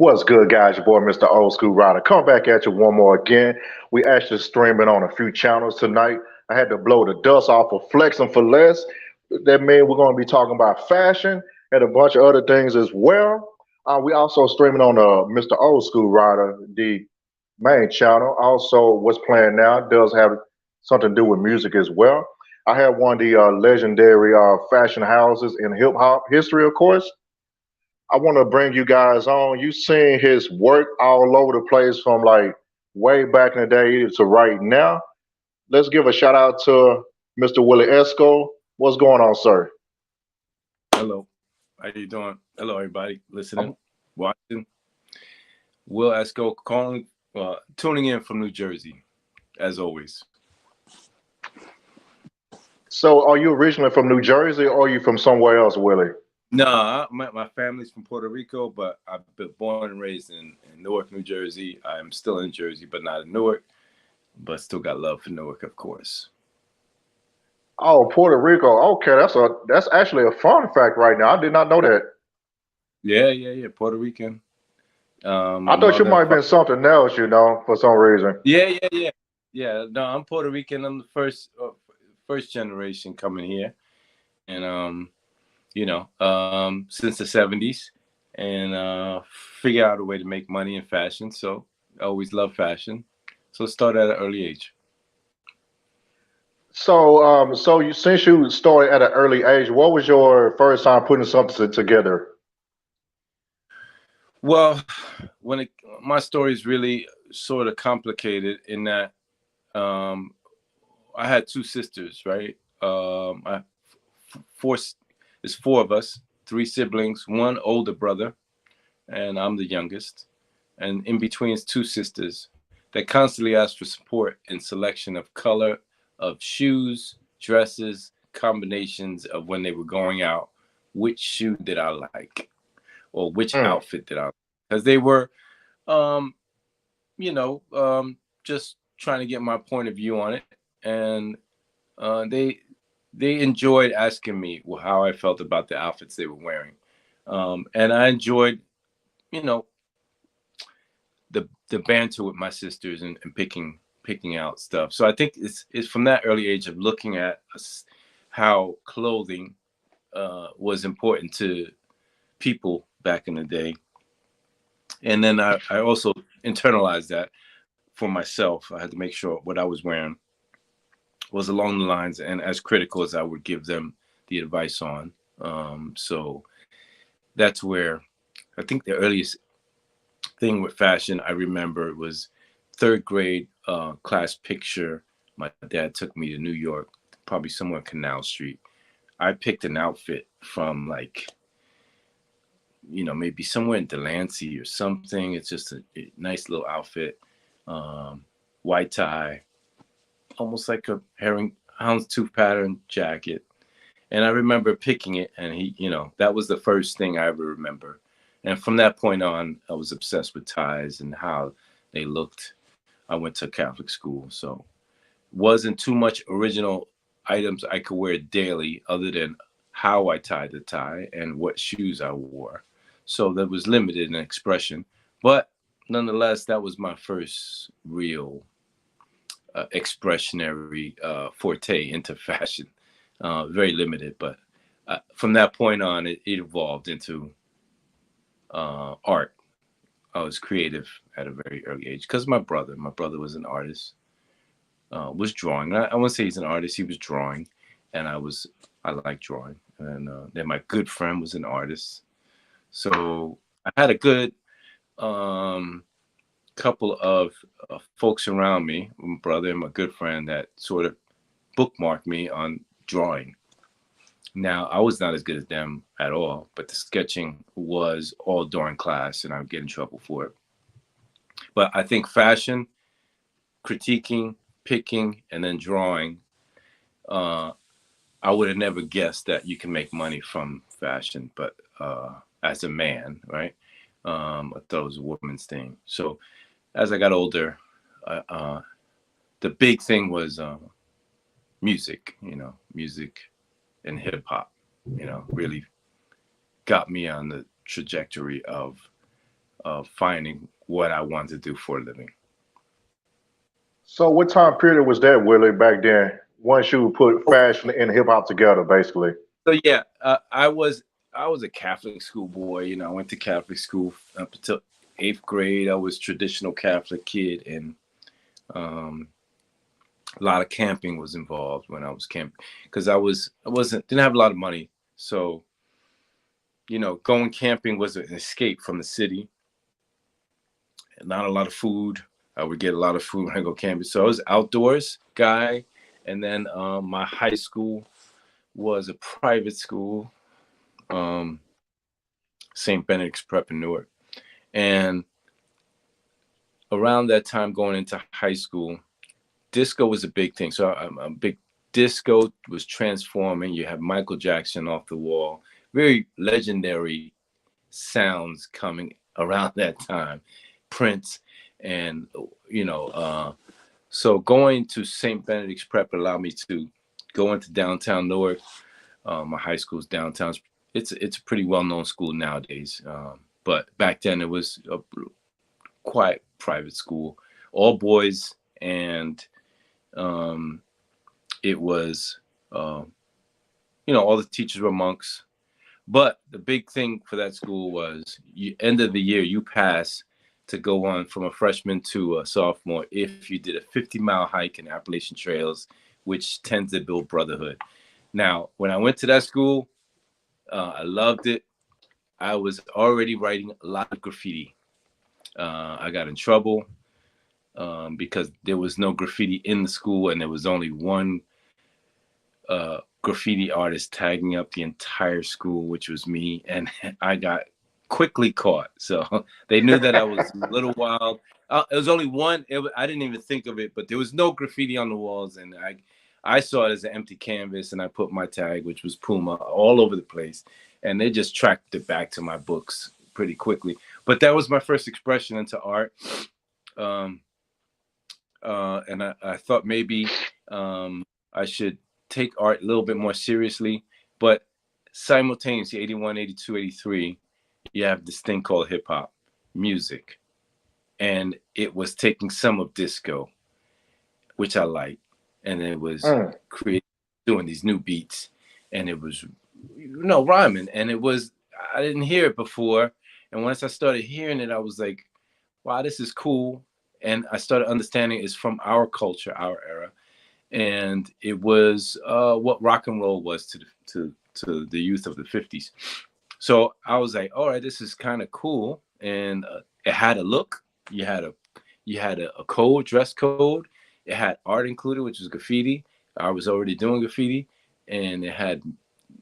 What's good, guys? Your boy, Mr. Old School Ryder. Come back at you one more again. We actually streaming on a few channels tonight. I had to blow the dust off of Flexing for Less. That means we're going to be talking about fashion and a bunch of other things as well. We also streaming on Mr. Old School Ryder, the main channel. Also, what's playing now does have something to do with music as well. I have one of the legendary fashion houses in hip hop history, of course. I want to bring you guys on. You seen his work all over the place from like way back in the day to right now. Let's give a shout out to Mr. Willie Esco. What's going on, sir? Hello. How you doing? Hello, everybody listening, Um, watching. Will Esco calling, tuning in from New Jersey, as always. so, are you originally from New Jersey or are you from somewhere else, Willie? No, my family's from Puerto Rico, but I've been born and raised in Newark, New Jersey. I'm still in Jersey, but not in Newark, but still got love for Newark, of course. Oh, Puerto Rico. Okay, that's actually a fun fact right now. I did not know that. Yeah. Puerto Rican. My I thought you mother, might have been something else, for some reason. Yeah. No, I'm Puerto Rican. I'm the first generation coming here, and since the '70s, and figure out a way to make money in fashion. So I always loved fashion. So start at an early age. So you since you started at an early age, what was your first time putting something together? Well, when it, my story is really sort of complicated in that um, I had two sisters, right? Four, there's four of us, three siblings, one older brother, and I'm the youngest. And in between is two sisters that constantly asked for support in selection of color, of shoes, dresses, combinations of when they were going out, which shoe did I like, or which Mm. outfit did I like? Because they were, um, just trying to get my point of view on it. And they enjoyed asking me how I felt about the outfits they were wearing. And I enjoyed, you know, the banter with my sisters and picking out stuff. So I think it's from that early age of looking at how clothing was important to people back in the day, and then I also internalized that for myself. I had to make sure what I was wearing was along the lines and as critical as I would give them the advice on. So that's where I think the earliest thing with fashion I remember was third grade class picture. My dad took me to New York, probably somewhere on Canal Street. I picked an outfit from like, maybe somewhere in Delancey or something. It's just a nice little outfit, um, white tie, almost like a houndstooth pattern jacket. And I remember picking it, and that was the first thing I ever remember. And from that point on, I was obsessed with ties and how they looked. I went to Catholic school, so wasn't too much original items I could wear daily other than how I tied the tie and what shoes I wore. So that was limited in expression. But nonetheless, that was my first real expressionary forte into fashion. Very limited, but from that point on, it evolved into art. I was creative at a very early age because my brother was an artist, was drawing. I wouldn't say he's an artist. He was drawing, and I like drawing. And then my good friend was an artist, so I had a good um, couple of folks around me, my brother and my good friend, that sort of bookmarked me on drawing. Now, I was not as good as them at all, but the sketching was all during class, and I would get in trouble for it. But I think fashion, critiquing, picking, and then drawing, uh, I would have never guessed that you can make money from fashion, but as a man, right? I thought it was a woman's thing. So as I got older, uh, the big thing was music, music and hip hop, really got me on the trajectory of finding what I wanted to do for a living. So what time period was that, Willie, back then? Once you put fashion and hip hop together, basically. So yeah, I was a Catholic school boy. You know, I went to Catholic school up until 8th grade. I was traditional Catholic kid, and um, a lot of camping was involved when I was camping because I didn't have a lot of money. So going camping was an escape from the city. Not a lot of food. I would get a lot of food when I go camping. So I was outdoors guy, and then my high school was a private school, um, St. Benedict's Prep in Newark. And around that time, going into high school, disco was a big thing. So I'm a big disco was transforming. You have Michael Jackson off the wall, very legendary sounds coming around that time, Prince, and so going to St. Benedict's Prep allowed me to go into downtown Newark. My high school's downtown. It's a pretty well-known school nowadays, but back then it was a quiet private school, all boys, and it was all the teachers were monks. But the big thing for that school was end of the year, you pass to go on from a freshman to a sophomore if you did a 50-mile hike in Appalachian Trails, which tends to build brotherhood. Now, when I went to that school, I loved it. I was already writing a lot of graffiti. I got in trouble because there was no graffiti in the school, and there was only one graffiti artist tagging up the entire school, which was me, and I got quickly caught. So they knew that I was a little wild. It was only one. I didn't even think of it, but there was no graffiti on the walls, and I saw it as an empty canvas, and I put my tag, which was Puma, all over the place, and they just tracked it back to my books pretty quickly. But that was my first expression into art, and I thought maybe I should take art a little bit more seriously, but simultaneously 81, 82, 83, you have this thing called hip hop music, and it was taking some of disco, which I liked, and it was doing these new beats, and it was rhyming, and I didn't hear it before, and once I started hearing it, I was like, wow, this is cool, and I started understanding it's from our culture, our era. And it was what rock and roll was to the youth of the 50s. So I was like, all right, this is kind of cool. And it had a look. You had a code, dress code. It had art included, which was graffiti. I was already doing graffiti. And it had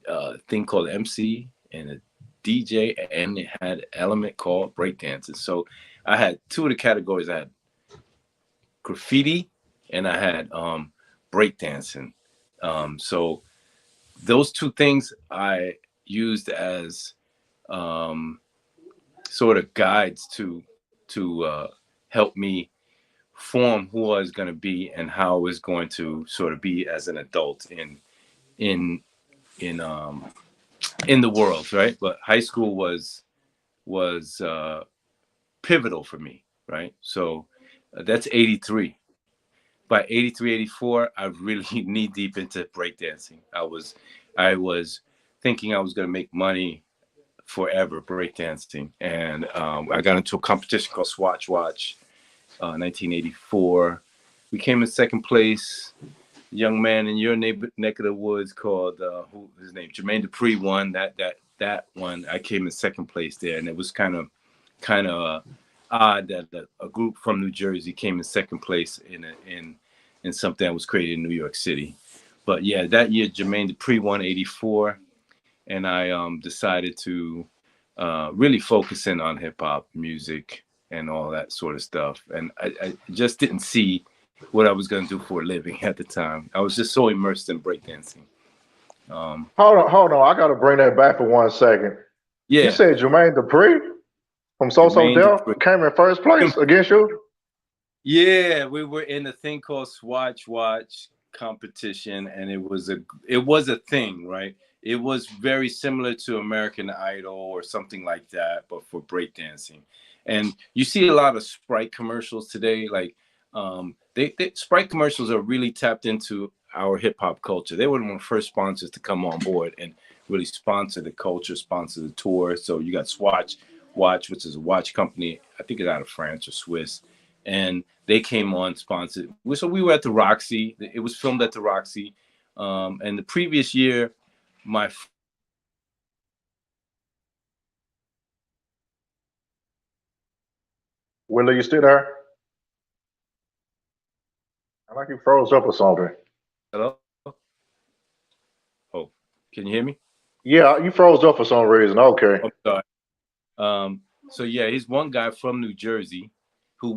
a thing called MC and a DJ. And it had an element called breakdancing. So I had two of the categories. I had graffiti and I had breakdancing. So those two things I used as sort of guides to help me form who I was going to be and how I was going to sort of be as an adult in the world, right? But high school was pivotal for me, right? So that's 83. By 83, 84, I really knee deep into breakdancing. I was thinking I was going to make money forever breakdancing. And I got into a competition called Swatch Watch, 1984. We came in second place. A young man in your neck of the woods called, his name, Jermaine Dupri won that one. I came in second place there. And it was kind of odd that a group from New Jersey came in second place in something that was created in New York City. But yeah, that year Jermaine Dupri won 84, and I decided to really focus in on hip hop music and all that sort of stuff. And I just didn't see what I was going to do for a living at the time. I was just so immersed in breakdancing. Hold on. I got to bring that back for 1 second. Yeah. You said Jermaine Dupri from So Def came in first place against you? Yeah, we were in a thing called Swatch Watch competition, and it was a thing, right? It was very similar to American Idol or something like that, but for breakdancing. And you see a lot of Sprite commercials today. Like Sprite commercials are really tapped into our hip hop culture. They were one of the first sponsors to come on board and really sponsor the culture, sponsor the tour. So you got Watch, which is a watch company. I think it's out of France or Swiss, and they came on sponsored. So we were at the Roxy. It was filmed at the Roxy, and the previous year, my Willie, you still there? I like you froze up or something. hello. Oh, can you hear me? Yeah, you froze up for some reason. Okay. I'm sorry. So yeah, he's one guy from New Jersey who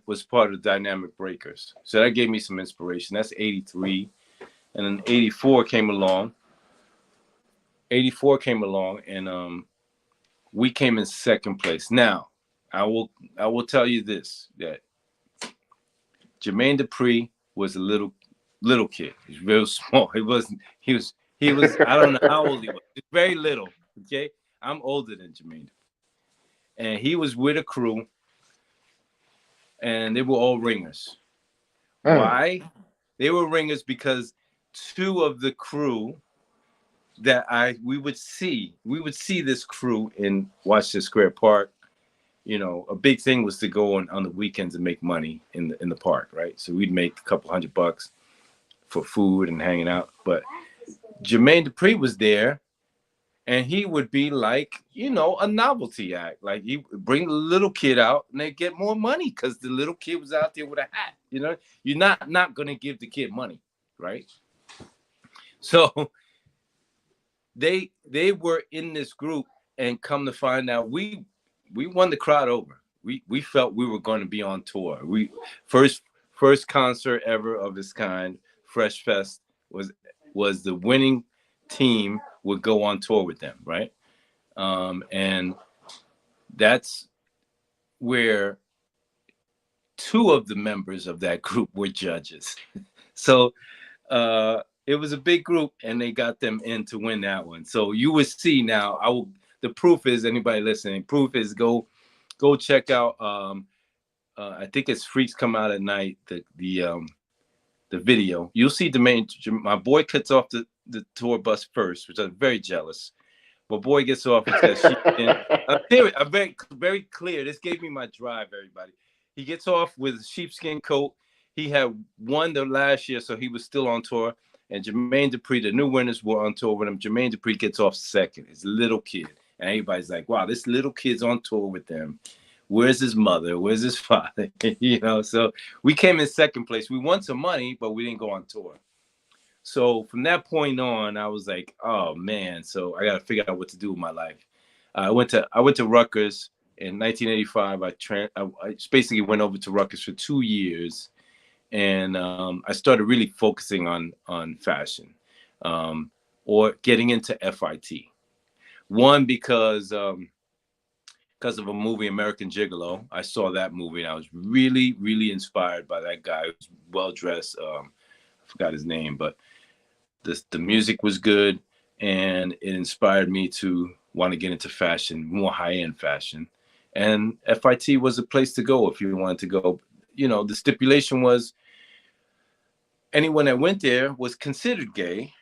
was part of the Dynamic Breakers. So that gave me some inspiration. That's 83. And then 84 came along. 84 came along and we came in second place. Now, I will tell you this, that Jermaine Dupri was a little kid. He's real small. He was I don't know how old he was. He's very little. Okay. I'm older than Jermaine. And he was with a crew, and they were all ringers. Why? They were ringers because two of the crew that we would see this crew in Washington Square Park. You know, a big thing was to go on the weekends and make money in the park, right? So we'd make a couple $100 for food and hanging out. But Jermaine Dupri was there, and he would be like, you know, a novelty act. Like he would bring the little kid out and they get more money because the little kid was out there with a hat. You know, you're not going to give the kid money, right? So they were in this group, and come to find out, we won the crowd over. We felt we were going to be on tour. We first concert ever of its kind, Fresh Fest, was the winning team would go on tour with them, right? And that's where two of the members of that group were judges. So it was a big group, and they got them in to win that one. So you will see now. The proof is, anybody listening, proof is go check out. I think it's Freaks Come Out at Night. The video. You'll see my boy cuts off the tour bus first, which I'm very jealous. My boy gets off with that sheepskin. I'm serious. I'm very clear. This gave me my drive, everybody. He gets off with a sheepskin coat. He had won the last year, so he was still on tour. And Jermaine Dupri, the new winners, were on tour with him. Jermaine Dupri gets off second. His little kid. And everybody's like, wow, this little kid's on tour with them. Where's his mother? Where's his father? You know, so we came in second place. We won some money, but we didn't go on tour. So from that point on, I was like, oh man, so I got to figure out what to do with my life. I went to Rutgers in 1985. I basically went over to Rutgers for 2 years, and I started really focusing on fashion, or getting into FIT. One, because of a movie, American Gigolo. I saw that movie, and I was really, really inspired by that guy who was well-dressed. I forgot his name, but the music was good, and it inspired me to want to get into fashion, more high-end fashion. And FIT was a place to go if you wanted to go. You know, the stipulation was anyone that went there was considered gay.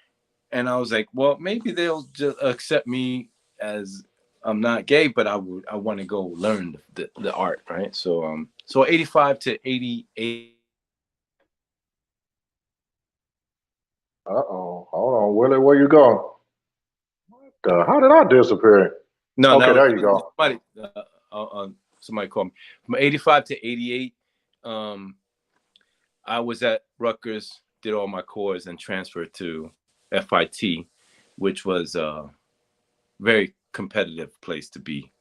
And I was like, well, maybe they'll just accept me as I'm not gay, but I want to go learn the art, right? So 85 to 88. Uh-oh. Hold on, Willie, where you going? How did I disappear? No, okay, there you go. Somebody called me. From 85 to 88, I was at Rutgers, did all my course, and transferred to FIT, which was a very competitive place to be.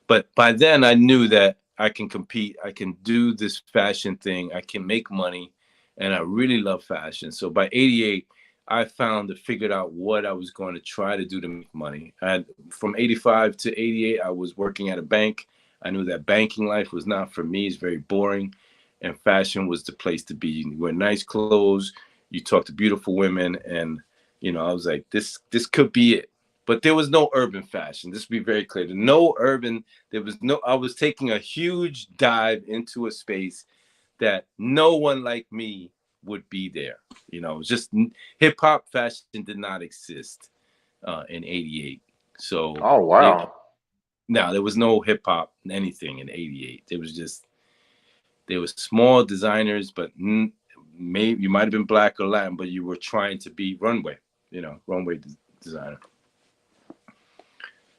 But by then I knew that I can compete, I can do this fashion thing, I can make money, and I really love fashion. So by 88, I figured out what I was going to try to do to make money. From 85 to 88, I was working at a bank. I knew that banking life was not for me. It's very boring. And fashion was the place to be. You wear nice clothes, you talk to beautiful women, and You know, I was like, this could be it. But there was no urban fashion. This would be very clear. No urban. There was no. I was taking a huge dive into a space that no one like me would be there. You know, it was just hip hop fashion did not exist in '88. So Oh wow. now there was no hip hop anything in '88. There was small designers, but maybe you might have been black or Latin, but you were trying to be runway, runway designer.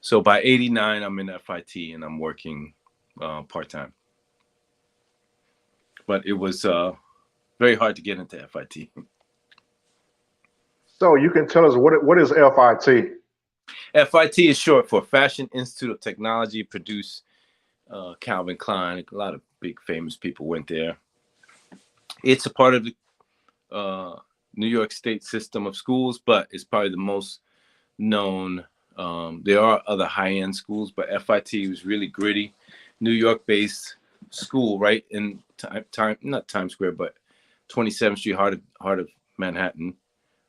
So by '89, I'm in FIT and I'm working part time. But it was very hard to get into FIT. So you can tell us what is FIT? FIT is short for Fashion Institute of Technology. Produced Calvin Klein. A lot of big famous people went there. It's a part of the New York State system of schools, but it's probably the most known. There are other high-end schools, but FIT was really gritty, New York-based school, right in not Times Square, but 27th Street, heart of Manhattan.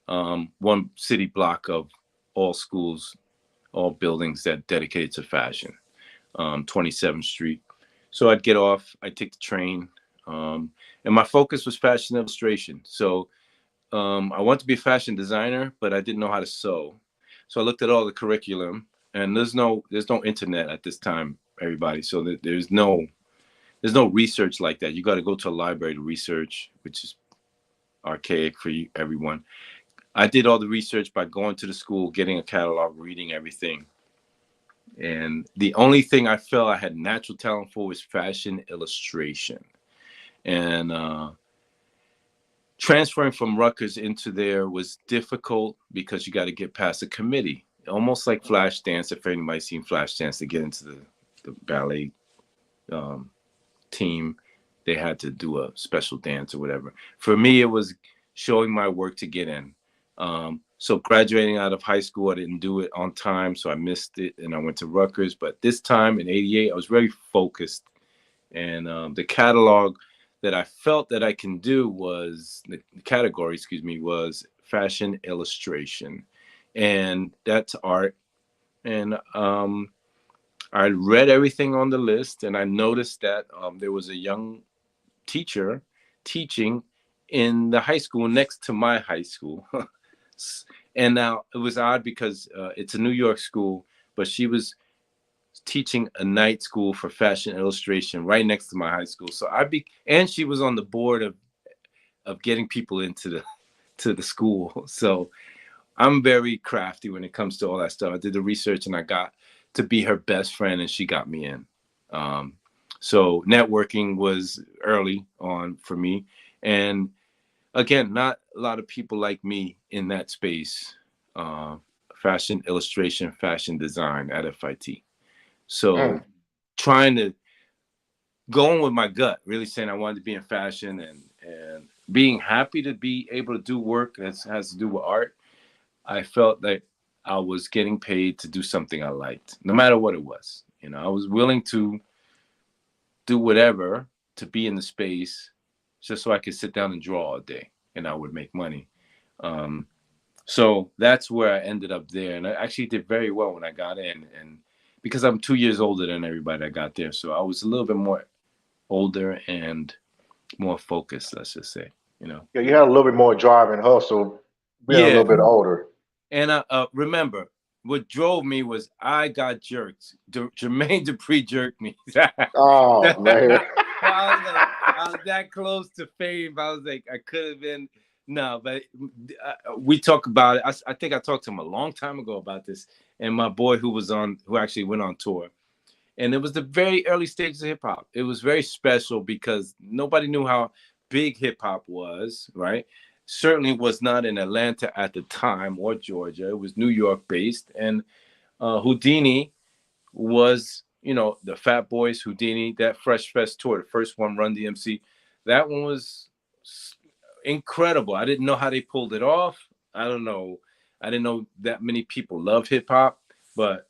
One city block of all schools, all buildings that dedicated to fashion. 27th Street. So I'd get off, I'd take the train, and my focus was fashion illustration. So I wanted to be a fashion designer, but I didn't know how to sew. So I looked at all the curriculum, and there's no internet at this time, everybody. So there's no research like that. You got to go to a library to research, which is archaic for everyone. I did all the research by going to the school, getting a catalog, reading everything. And the only thing I felt I had natural talent for was fashion illustration. And transferring from Rutgers into there was difficult because you got to get past a committee, almost like Flashdance. If anybody's seen Flashdance, to get into the ballet team, they had to do a special dance or whatever. For me, it was showing my work to get in. So graduating out of high school, I didn't do it on time, so I missed it, and I went to Rutgers. But this time in '88, I was very focused, and the catalog that I felt that I can do was the category, was fashion illustration, and that's art. And I read everything on the list, and I noticed that there was a young teacher teaching in the high school next to my high school. And now it was odd because it's a New York school, but she was teaching a night school for fashion illustration right next to my high school. So and she was on the board of getting people into the school. So I'm very crafty when it comes to all that stuff. I did the research and I got to be her best friend, and she got me in. So networking was early on for me. And again, not a lot of people like me in that space, fashion illustration, fashion design at FIT. So trying to go in with my gut, really saying I wanted to be in fashion and being happy to be able to do work that has to do with art. I felt that I was getting paid to do something I liked, no matter what it was. I was willing to do whatever to be in the space just so I could sit down and draw all day and I would make money. So that's where I ended up there. And I actually did very well when I got in, and because I'm 2 years older than everybody that got there. So I was a little bit more older and more focused, let's just say, Yeah, you had a little bit more drive and hustle, being a little bit older. And remember, what drove me was I got jerked. Jermaine Dupri jerked me. Oh, man. I was that close to fame. I was like, I could have been. No, but we talk about it. I think I talked to him a long time ago about this. And my boy who actually went on tour. And it was the very early stages of hip hop. It was very special because nobody knew how big hip hop was, right? Certainly was not in Atlanta at the time or Georgia. It was New York based. And Houdini was, the Fat Boys, Houdini, that Fresh Fest tour, the first one, Run DMC. That one was incredible. I didn't know how they pulled it off. I don't know. I didn't know that many people love hip hop, but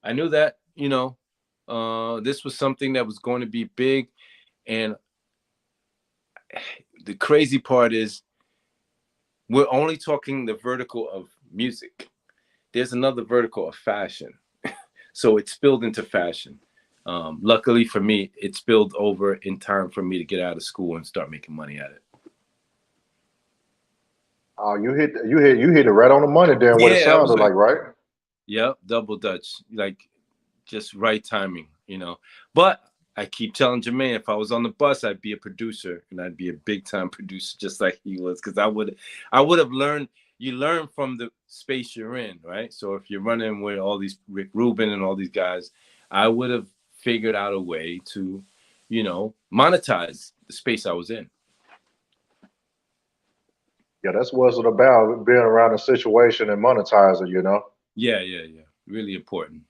I knew that, this was something that was going to be big. And the crazy part is We're only talking the vertical of music. There's another vertical of fashion. So it spilled into fashion. Luckily for me, it spilled over in time for me to get out of school and start making money at it. Oh, you hit it right on the money then. What it Yeah, I was sounded like, like, right? yep, double dutch, like just right timing, you know. But I keep telling Jermaine, if I was on the bus, I'd be a producer, and I'd be a big time producer, just like he was, because I would have learned. You learn from the space you're in, right? So if you're running with all these Rick Rubin and all these guys, I would have figured out a way to, monetize the space I was in. Yeah, that's what's it about, being around a situation and monetizing. Yeah, yeah, yeah. Really important.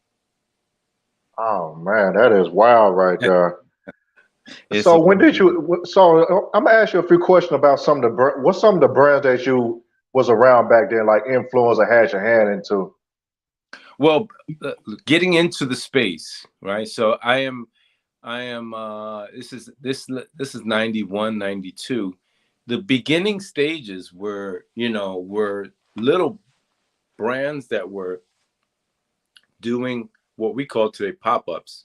Oh man, that is wild right there. It's So a when did you? So I'm gonna ask you a few questions about some of the what's some of the brands that you was around back then, like influence or had your hand into. well, getting into the space, right? So I am this is 91, 92. The beginning stages were little brands that were doing what we call today pop-ups.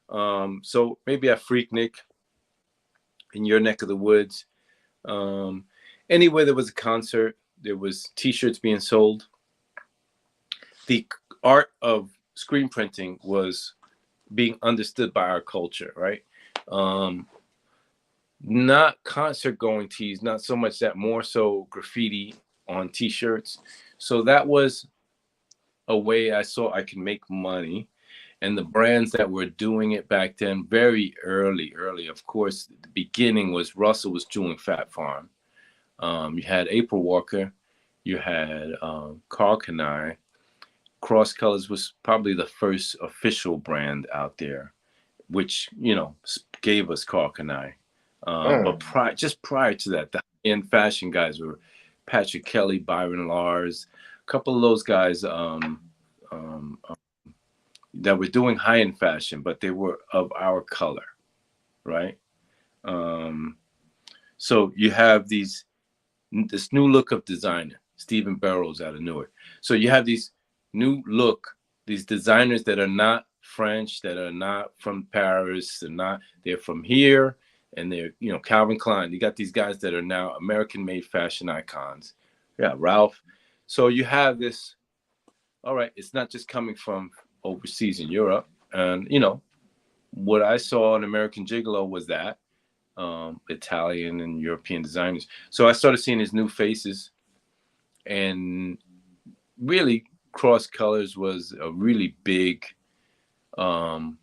So maybe at Freaknik in your neck of the woods. Um, Anywhere there was a concert, there was t-shirts being sold. The art of screen printing was being understood by our culture, right? Um, Not concert going tees, not so much that, more so graffiti on t-shirts. So that was a way I saw I could make money. And the brands that were doing it back then, very early, of course, the beginning was Russell was doing Fat Farm. You had April Walker, you had Carl Kanai. Cross Colors was probably the first official brand out there, which gave us Carl Kanai. But Mm. just prior to that, the high-end fashion guys were Patrick Kelly, Byron Lars, a couple of those guys um, that were doing high-end fashion, but they were of our color, right? Um, so you have this new look of designer, Stephen Barrows out of Newark. So you have these new look, these designers that are not French, that are not from Paris, they're from here, and they're Calvin Klein. You got these guys that are now American-made fashion icons. Yeah, Ralph. So you have this. All right, it's not just coming from overseas in Europe, and what I saw in American Gigolo was that Italian and European designers. So I started seeing these new faces, and really, Cross Colors was a really big, um,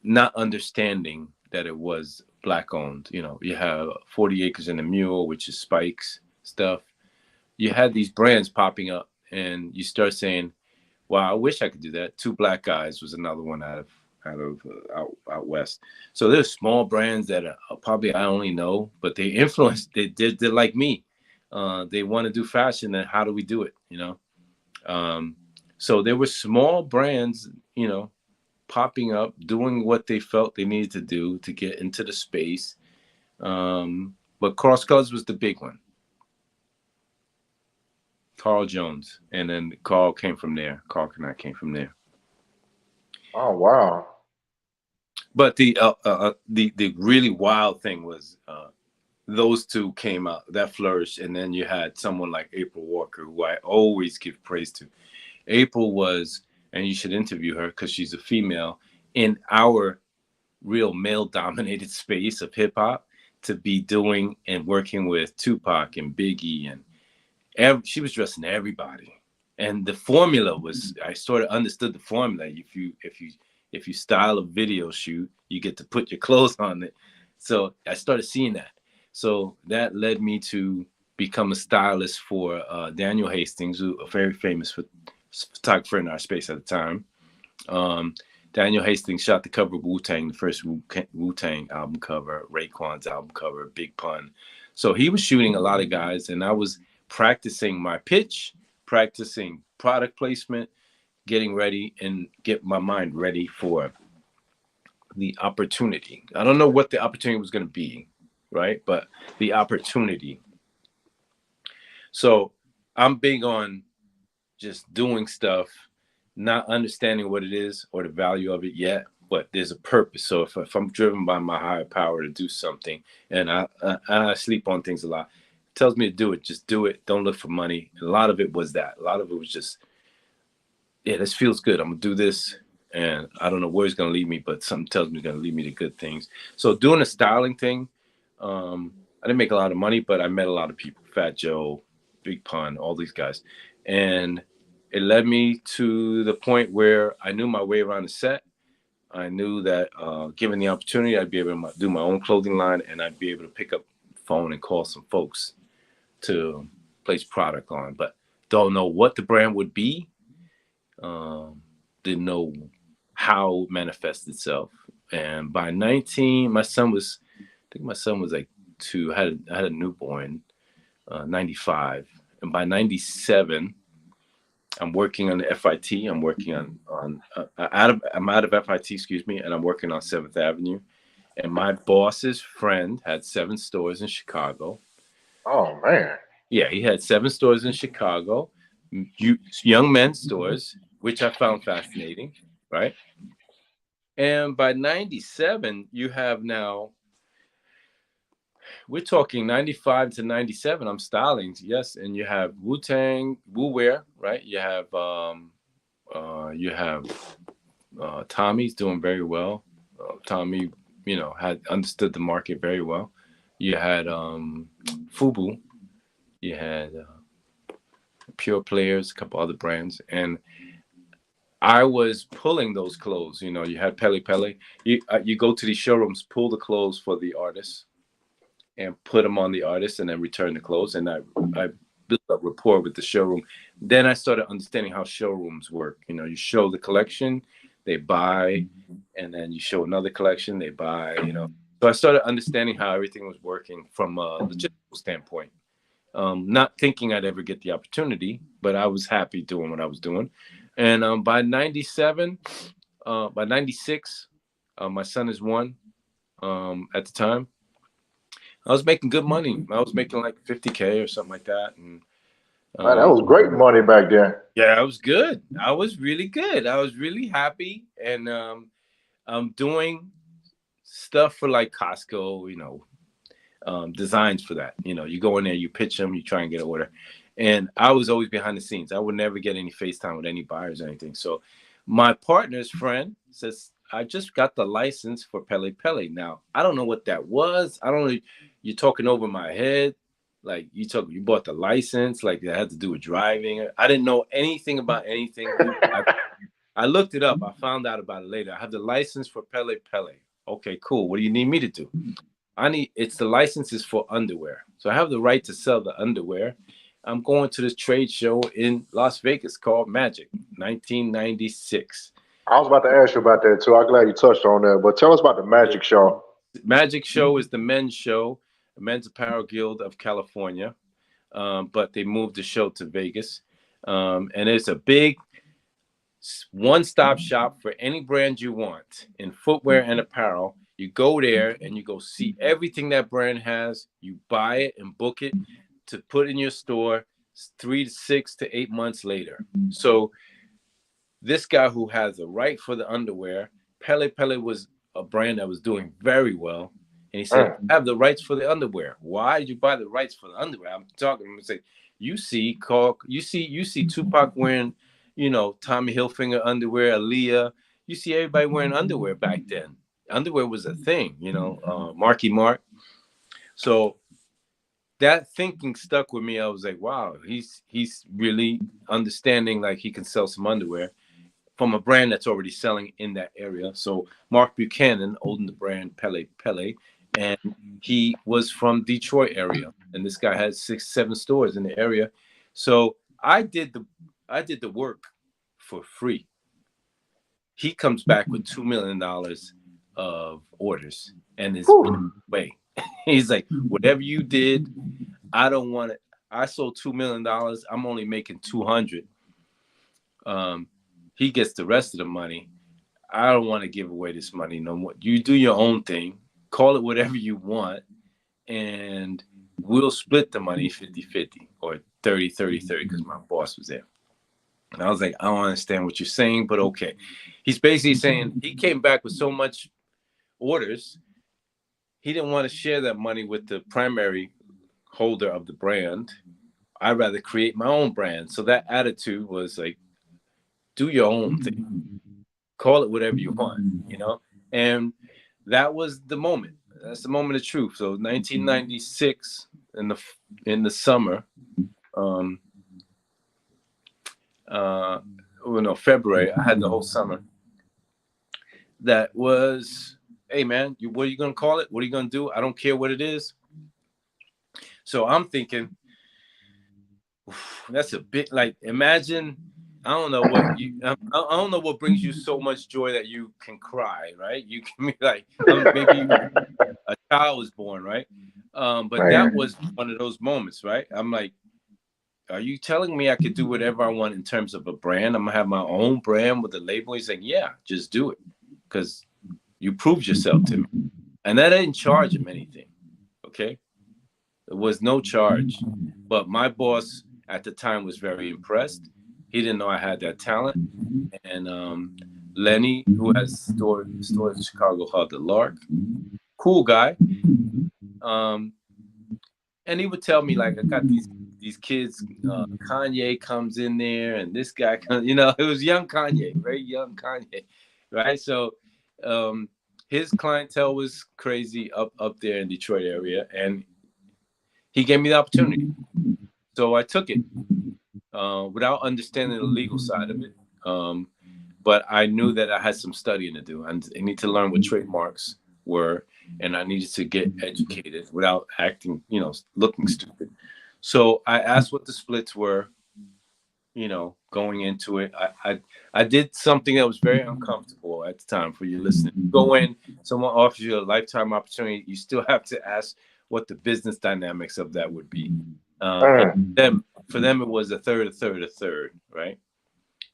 not understanding that it was black owned. You have 40 Acres and a Mule, which is Spike's stuff. You had these brands popping up, and you start saying, "Wow, I wish I could do that." Two Black Guys was another one out west. So there's small brands that are probably I only know, but they influence. They're like me. They want to do fashion, and how do we do it? So there were small brands, popping up, doing what they felt they needed to do to get into the space. But Cross Colors was the big one. Carl Jones, and then Carl came from there. Carl and I came from there. Oh wow. But the really wild thing was those two came out that flourished, and then you had someone like April Walker, who I always give praise to. April was, and you should interview her because she's a female in our real male-dominated space of hip hop, to be doing and working with Tupac and Biggie, and she was dressing everybody. And the formula was, I sort of understood the formula. If you style a video shoot, you get to put your clothes on it. So I started seeing that. So that led me to become a stylist for Daniel Hastings, who a very famous photographer in our space at the time. Daniel Hastings shot the cover of Wu-Tang, the first Wu-Tang album cover, Raekwon's album cover, Big Pun. So he was shooting a lot of guys, and I was practicing my pitch, practicing product placement, getting ready, and get my mind ready for the opportunity. I don't know what the opportunity was going to be, right? But the opportunity. So I'm big on just doing stuff, not understanding what it is or the value of it yet, but there's a purpose. So if I'm driven by my higher power to do something, and I sleep on things a lot, it tells me to do it. Just do it. Don't look for money. And a lot of it was that. A lot of it was just, yeah, this feels good. I'm gonna do this, and I don't know where it's gonna lead me, but something tells me it's gonna lead me to good things. So doing a styling thing, I didn't make a lot of money, but I met a lot of people. Fat Joe, Big Pun, all these guys, and it led me to the point where I knew my way around the set. I knew that given the opportunity, I'd be able to do my own clothing line, and I'd be able to pick up the phone and call some folks to place product on. But don't know what the brand would be. Didn't know how it manifests itself. And by 19, I think my son was like 2. I had a newborn, 95. And by 97, I'm working on the FIT. I'm working I'm out of FIT, excuse me, and I'm working on 7th Avenue. And my boss's friend had 7 stores in Chicago. Oh man. Yeah, he had 7 stores in Chicago, young men's stores, which I found fascinating, right? And by 97, you have now, we're talking 95 to 97, I'm styling, yes, and you have Wu-Tang, Wu-Wear, right? You have Tommy's doing very well. Tommy, had understood the market very well. You had Fubu, you had Pure Players, a couple other brands, and I was pulling those clothes. You had Pele Pele. You go to these showrooms, pull the clothes for the artists, and put them on the artist, and then return the clothes. And I built up rapport with the showroom. Then I started understanding how showrooms work. You show the collection, they buy, and then you show another collection, they buy. So I started understanding how everything was working from a logistical standpoint. Not thinking I'd ever get the opportunity, but I was happy doing what I was doing. And by 97, by 96, my son is 1 at the time. I was making good money. I was making like 50K or something like that. And Man, that was great money back then. yeah, I was good. I was really good. I was really happy. And I'm doing stuff for like Costco, designs for that. You go in there, you pitch them, you try and get an order. And I was always behind the scenes. I would never get any FaceTime with any buyers or anything. So my partner's friend says, I just got the license for Pele Pele. Now, I don't know what that was. I don't know. You're talking over my head. Like you bought the license. Like that had to do with driving. I didn't know anything about anything. I looked it up. I found out about it later. I have the license for Pele Pele. Okay, cool. What do you need me to do? The license is for underwear. So I have the right to sell the underwear. I'm going to this trade show in Las Vegas called Magic, 1996. I was about to ask you about that too. I'm glad you touched on that. But tell us about the Magic Show. Magic Show is the men's show, the Men's Apparel Guild of California. But they moved the show to Vegas. And it's a big one-stop shop for any brand you want in footwear and apparel. You go there and you go see everything that brand has. You buy it and book it to put in your store 3 to 6 to 8 months later. So this guy who has the right for the underwear, Pele Pele was a brand that was doing very well. And he said, I have the rights for the underwear. Why did you buy the rights for the underwear? I'm talking to him and say, you see Tupac wearing, Tommy Hilfiger underwear, Aaliyah. You see everybody wearing underwear back then. Underwear was a thing, Marky Mark. So that thinking stuck with me. I was like, wow, he's really understanding like he can sell some underwear from a brand that's already selling in that area. So Mark Buchanan owned the brand Pele Pele, and he was from Detroit area. And this guy had 6, 7 stores in the area. So I did the work for free. He comes back with $2 million of orders and is way. He's like, whatever you did, I don't want it. I sold $2 million. I'm only making 200. He gets the rest of the money. I don't want to give away this money no more. You do your own thing. Call it whatever you want. And we'll split the money 50-50 or 30, 30, 30, because my boss was there. And I was like, I don't understand what you're saying, but okay. He's basically saying he came back with so much orders, he didn't want to share that money with the primary holder of the brand. I'd rather create my own brand. So that attitude was like, do your own thing. Call it whatever you want, you know? And that was the moment. That's the moment of truth. So 1996 in the summer, February, I had the whole summer. That was, hey man, what are you gonna call it? What are you gonna do? I don't care what it is. So I'm thinking, that's a bit like, imagine, I don't know what brings you so much joy that you can cry, right? You can be like, maybe a child was born, right? But that was one of those moments, right? I'm like, are you telling me I could do whatever I want in terms of a brand? I'm gonna have my own brand with a label. He's like, yeah, just do it, because you proved yourself to me. And that didn't charge him anything, okay? There was no charge. But my boss at the time was very impressed. He didn't know I had that talent. And Lenny, who has stores in Chicago called The Lark, cool guy. And he would tell me, like, I got these kids, Kanye comes in there, and this guy comes, it was young Kanye, very young Kanye, right? So his clientele was crazy up there in Detroit area, and he gave me the opportunity. So I took it without understanding the legal side of it. But I knew that I had some studying to do. I need to learn what trademarks were, and I needed to get educated without acting, looking stupid. So I asked what the splits were, going into it. I did something that was very uncomfortable at the time for you listening. You go in, someone offers you a lifetime opportunity, you still have to ask what the business dynamics of that would be. For them, it was a third, right?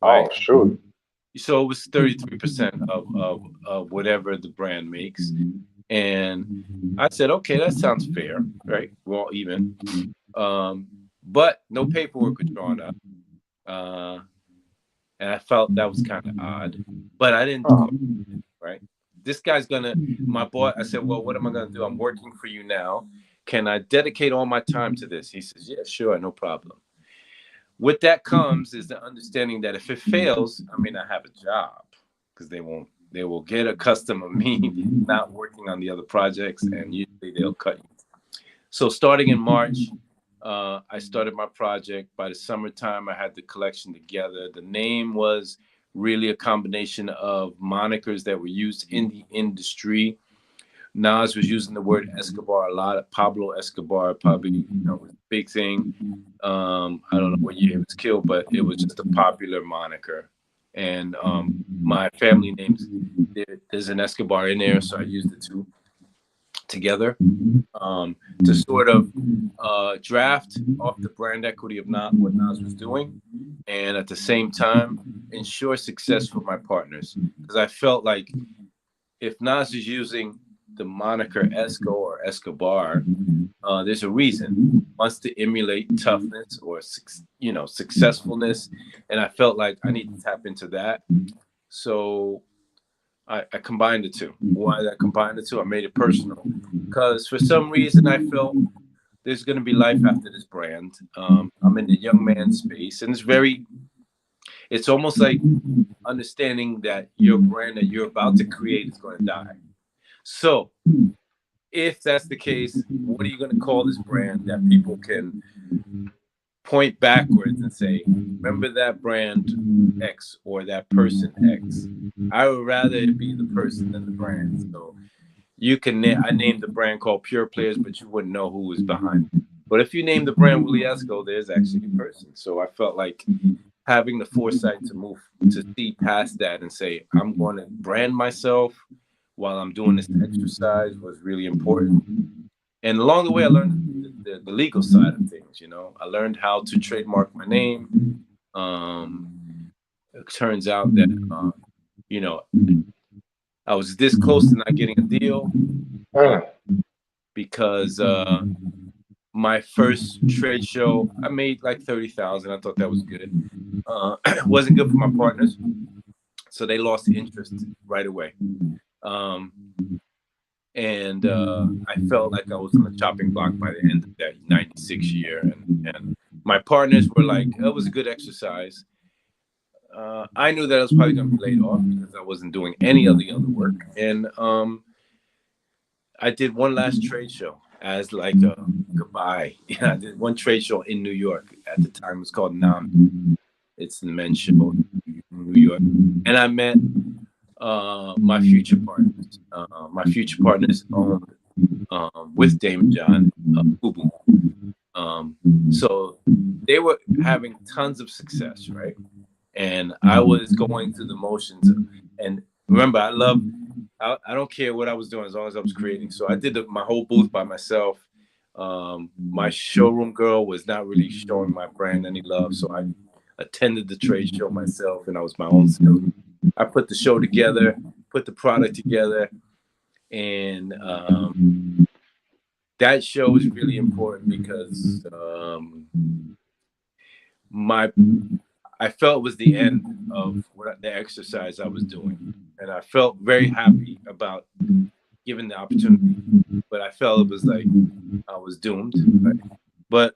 Oh, sure. So it was 33% of whatever the brand makes. And I said, okay, that sounds fair, right? We're all even. But no paperwork was drawn up. And I felt that was kind of odd. But I didn't do it, right? This guy's my boy, I said, well, what am I going to do? I'm working for you now. Can I dedicate all my time to this? He says, yeah, sure, no problem. With that comes is the understanding that if it fails, I may not have a job, because they will get accustomed of me not working on the other projects, and usually they'll cut you. So starting in March, I started my project. By the summertime, I had the collection together. The name was really a combination of monikers that were used in the industry. Nas was using the word Escobar a lot. Pablo Escobar probably was a big thing. I don't know what year he was killed, but it was just a popular moniker. And my family names, there's an Escobar in there, so I used the two together to sort of draft off the brand equity of what Nas was doing, and at the same time ensure success for my partners, because I felt like if Nas is using the moniker Esco or Escobar, there's a reason. He wants to emulate toughness or successfulness, and I felt like I need to tap into that. So I combined the two. Why did I combine the two? I made it personal, because for some reason I felt there's going to be life after this brand. I'm in the young man space, and it's almost like understanding that your brand that you're about to create is going to die. So if that's the case, what are you going to call this brand that people can point backwards and say, remember that brand X or that person X? I would rather it be the person than the brand. So you can I named the brand called Pure Players, but you wouldn't know who was behind it. But if you name the brand Willie Esco, there's actually a person. So I felt like having the foresight to see past that and say, I'm going to brand myself while I'm doing this exercise was really important. And along the way, I learned the legal side of things. I learned how to trademark my name. It turns out that, I was this close to not getting a deal because my first trade show, I made like 30,000. I thought that was good. Wasn't good for my partners, so they lost interest right away. And I felt like I was on the chopping block by the end of that 96 year. And my partners were like, it was a good exercise. I knew that I was probably going to be laid off because I wasn't doing any of the other work. And I did one last trade show as like a goodbye. I did one trade show in New York. At the time, it was called NAM. It's the men's show in New York. And I met my future partners. My future partners owned with Damon John, Fubu. So they were having tons of success, right? And I was going through the motions. And remember, I don't care what I was doing as long as I was creating. So I did my whole booth by myself. My showroom girl was not really showing my brand any love. So I attended the trade show myself, and I was my own salesman. I put the show together, put the product together, and that show was really important because I felt it was the end of the exercise I was doing, and I felt very happy about given the opportunity, but I felt it was like I was doomed. Right? But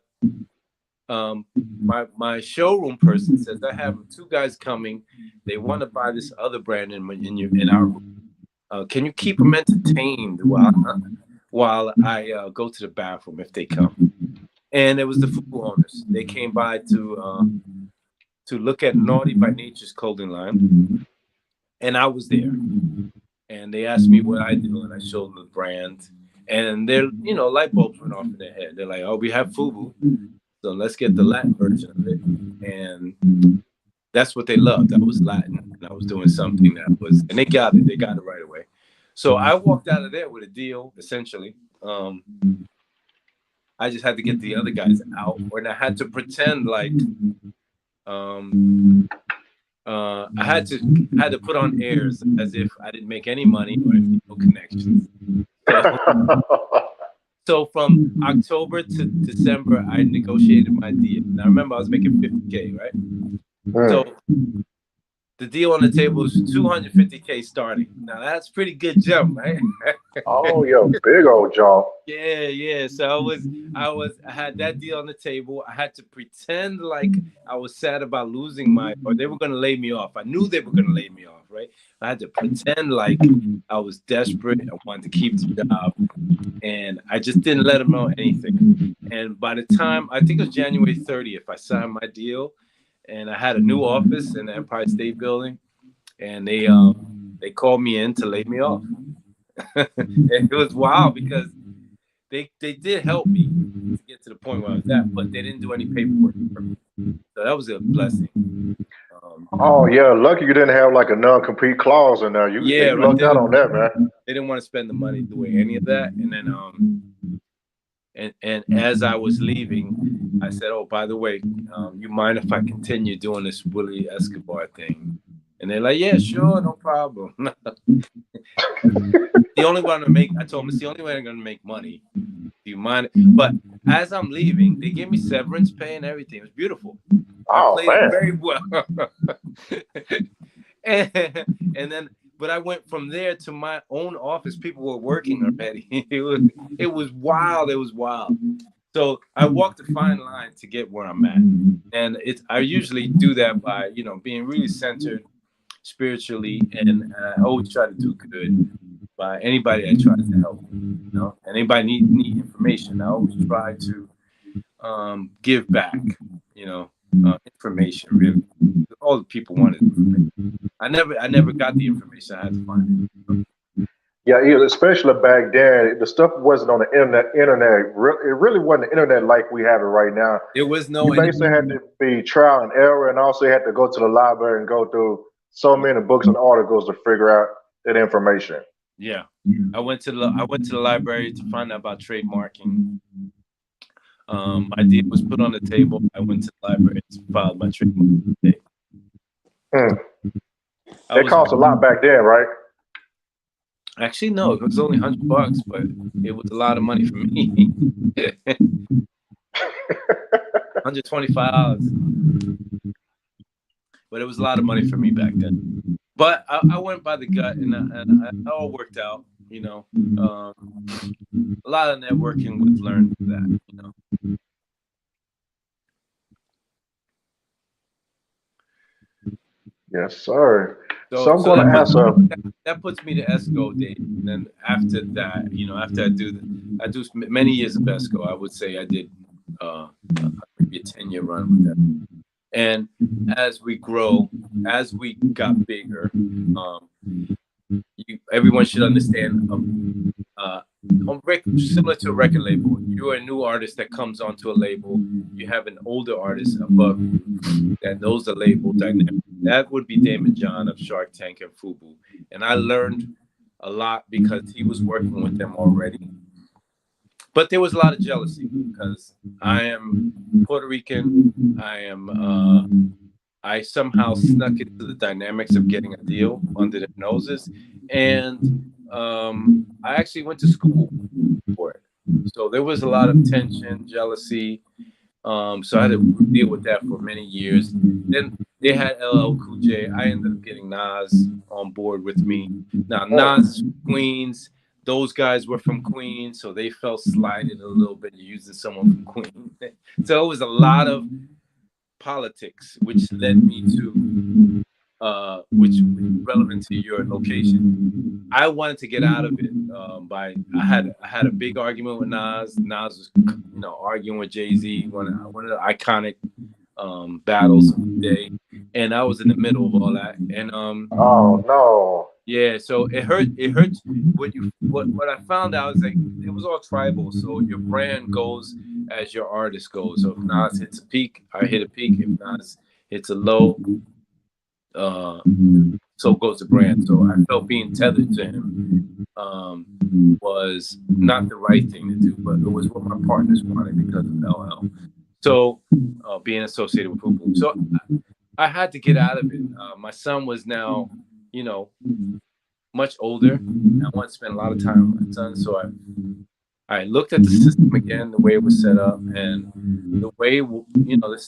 my showroom person says, I have two guys coming. They want to buy this other brand in our room. Can you keep them entertained while I go to the bathroom if they come? And it was the Fubu owners. They came by to look at Naughty by Nature's clothing line, and I was there. And they asked me what I do, and I showed them the brand. And their light bulbs went off in their head. They're like, "Oh, we have Fubu, so let's get the Latin version of it." And that's what they loved. I was Latin, and I was doing something that was, and they got it. They got it right away. So I walked out of there with a deal, essentially. I just had to get the other guys out, and I had to pretend like I had to put on airs as if I didn't make any money or no connections. So from October to December, I negotiated my deal. And I remember I was making $50K, right? So the deal on the table was $250K starting. Now that's pretty good jump, right? Oh, yo, big old jump. Yeah. So I had that deal on the table. I had to pretend like I was sad about losing or they were going to lay me off. I knew they were going to lay me off, right? I had to pretend like I was desperate. I wanted to keep the job, and I just didn't let them know anything. And by the time, I think it was January 30th, I signed my deal, and I had a new office in the Empire State Building, and they called me in to lay me off. And it was wild because they did help me to get to the point where I was at, but they didn't do any paperwork for me. So that was a blessing. Oh yeah, lucky you didn't have like a non-compete clause in there. You lucked out on that, man. They didn't want to spend the money doing any of that. And then and as I was leaving, I said, "Oh, by the way, you mind if I continue doing this Willie Escobar thing?" And they're like, "Yeah, sure, no problem." The only way I told them, it's the only way I'm going to make money. Do you mind? But as I'm leaving, they gave me severance pay and everything. It was beautiful. Oh, I played man. it very well. and then, but I went from there to my own office. People were working already. It was wild. It was wild. So I walked a fine line to get where I'm at. And I usually do that by, being really centered spiritually, and I always try to do good by anybody that tries to help me. Anybody need information, I always try to give back, information. Really, all the people wanted information. I never got the information. I had to find it. Yeah, especially back then, the stuff wasn't on the internet. It really wasn't the internet like we have it right now. It was no. You basically had to be trial and error, and also had to go to the library and go through so many books and articles to figure out that information. Yeah, I went to the library to find out about trademarking. My deal was put on the table. I went to the library to file my trademark. It cost a lot back then, right? Actually, no, it was only $100, but it was a lot of money for me. $125. But it was a lot of money for me back then. But I went by the gut, and it all worked out. You know, a lot of networking was learned from that. You know. Yes, sir. So I'm So going to ask that puts me to Esco days. And then after that, you know, after I do many years of Esco, I would say I did maybe a 10-year run with that. And as we grow, as we got bigger, everyone should understand. Similar to a record label, you're a new artist that comes onto a label. You have an older artist above you that knows the label dynamic. That would be Damon John of Shark Tank and Fubu. And I learned a lot because he was working with them already. But there was a lot of jealousy because I am Puerto Rican. I somehow snuck into the dynamics of getting a deal under their noses. And I actually went to school for it. So there was a lot of tension, jealousy. So I had to deal with that for many years. Then they had LL Cool J. I ended up getting Nas on board with me. Now, Nas is from Queens. Those guys were from Queens, so they felt slighted a little bit using someone from Queens. So it was a lot of politics, which led me to which is relevant to your location. I wanted to get out of it. I had a big argument with Nas. Nas was, arguing with Jay-Z, one of the iconic battles of the day, and I was in the middle of all that. And oh no. yeah, so it hurt. It hurts. What I found out is like it was all tribal. So your brand goes as your artist goes. So if Nas hits a peak, I hit a peak. If Nas hits a low, so goes the brand. So I felt being tethered to him was not the right thing to do, but it was what my partners wanted because of LL. So being associated with Fubu. So I had to get out of it. My son was now, much older. I want to spend a lot of time with my son. So I looked at the system again, the way it was set up, and the way, this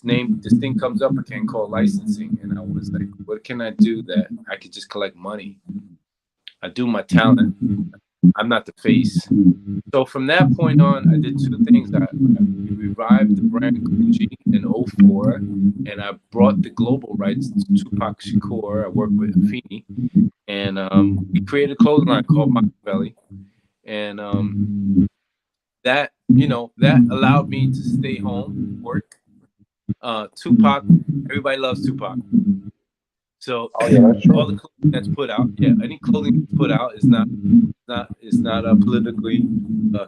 thing comes up again called licensing. And I was like, what can I do that I could just collect money? I do my talent. I'm not the face. So from that point on, I did two things. I revived the brand Gucci in 2004, and I brought the global rights to Tupac Shakur. I worked with Afeni, and we created a clothing line called Machiavelli. And that allowed me to stay home, work. Tupac, everybody loves Tupac. So all the clothing that's put out, any clothing that's put out is not politically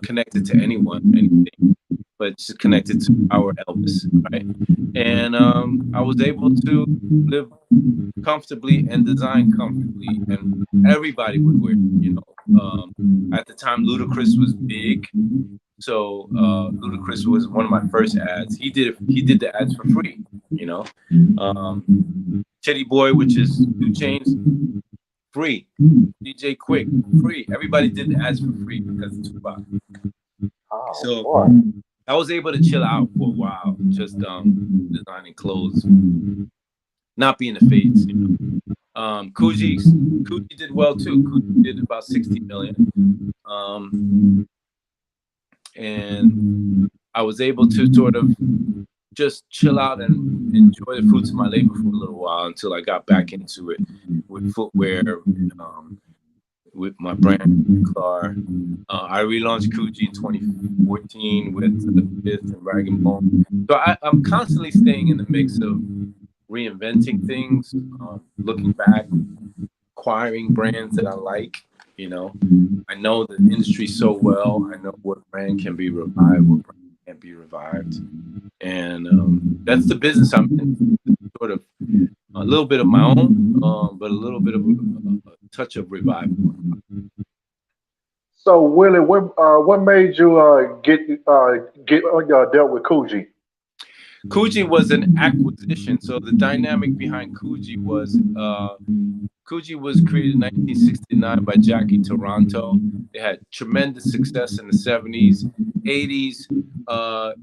connected to anything, but it's connected to our Elvis, right? And I was able to live comfortably and design comfortably, and everybody would wear. At the time, Ludacris was big. So Ludacris was one of my first ads. He did the ads for free, Teddy Boy, which is 2 Chainz, free. DJ Quick, free. Everybody did the ads for free because of Tupac. So boy. I was able to chill out for a while, just designing clothes, not being the face. Coogee did well too. Coogee did about 60 million. And I was able to sort of just chill out and enjoy the fruits of my labor for a little while until I got back into it with footwear, with my brand, Clar. I relaunched Coogee in 2014 with the Fifth and Rag & Bone. So I'm constantly staying in the mix of reinventing things, looking back, acquiring brands that I like. I know the industry so well. I know what brand can be revived, what brand can't be revived. And that's the business I'm in, sort of a little bit of my own, but a little bit of a touch of revival. So Willie, what made you dealt with Coogee? Coogee was an acquisition. So the dynamic behind Coogee was created in 1969 by Jackie Toronto. They had tremendous success in the 70s, 80s.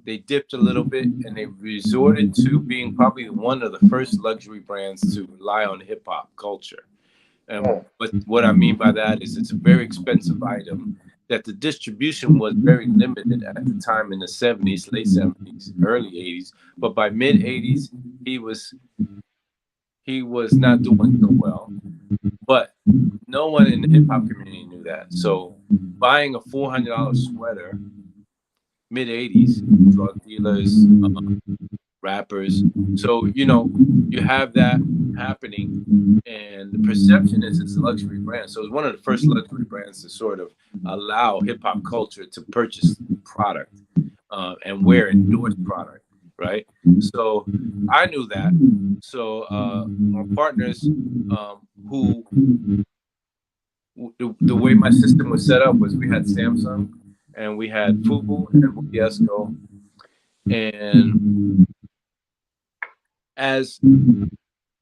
They dipped a little bit, and they resorted to being probably one of the first luxury brands to rely on hip hop culture. But what I mean by that is it's a very expensive item that the distribution was very limited at the time in the 70s, late 70s, early 80s. But by mid 80s, he was not doing so well. But no one in the hip hop community knew that. So buying a $400 sweater, mid 80s, drug dealers, rappers. So, you have that happening, and the perception is it's a luxury brand. So it's one of the first luxury brands to sort of allow hip hop culture to purchase product and wear endorsed product, right? So I knew that. So my partners, who the way my system was set up was we had Samsung and we had Fubu and Willie Esco, and as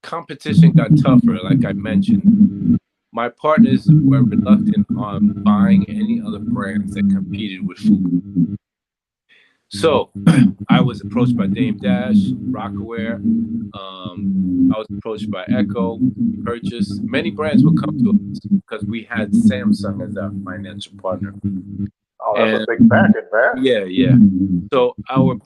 competition got tougher, like I mentioned, my partners were reluctant on buying any other brands that competed with Fubu. So I was approached by Dame Dash, Rockaware. I was approached by Echo, Purchase. Many brands would come to us because we had Samsung as our financial partner. Oh, that's a big backing, man. Yeah. So our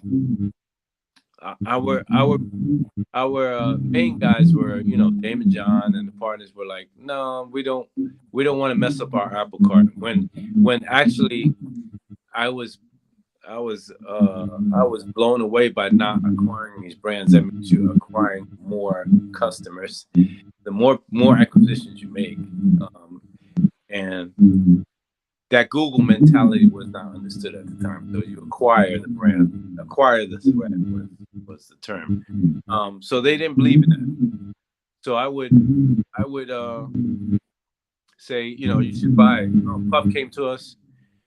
main guys were, Damon John, and the partners were like, no, we don't want to mess up our apple cart. When actually I was blown away by not acquiring these brands. That means you're acquiring more customers. The more acquisitions you make, and that Google mentality was not understood at the time. So you acquire the brand, acquire the threat was the term. So they didn't believe in that. So I would say, you should buy it. Puff came to us.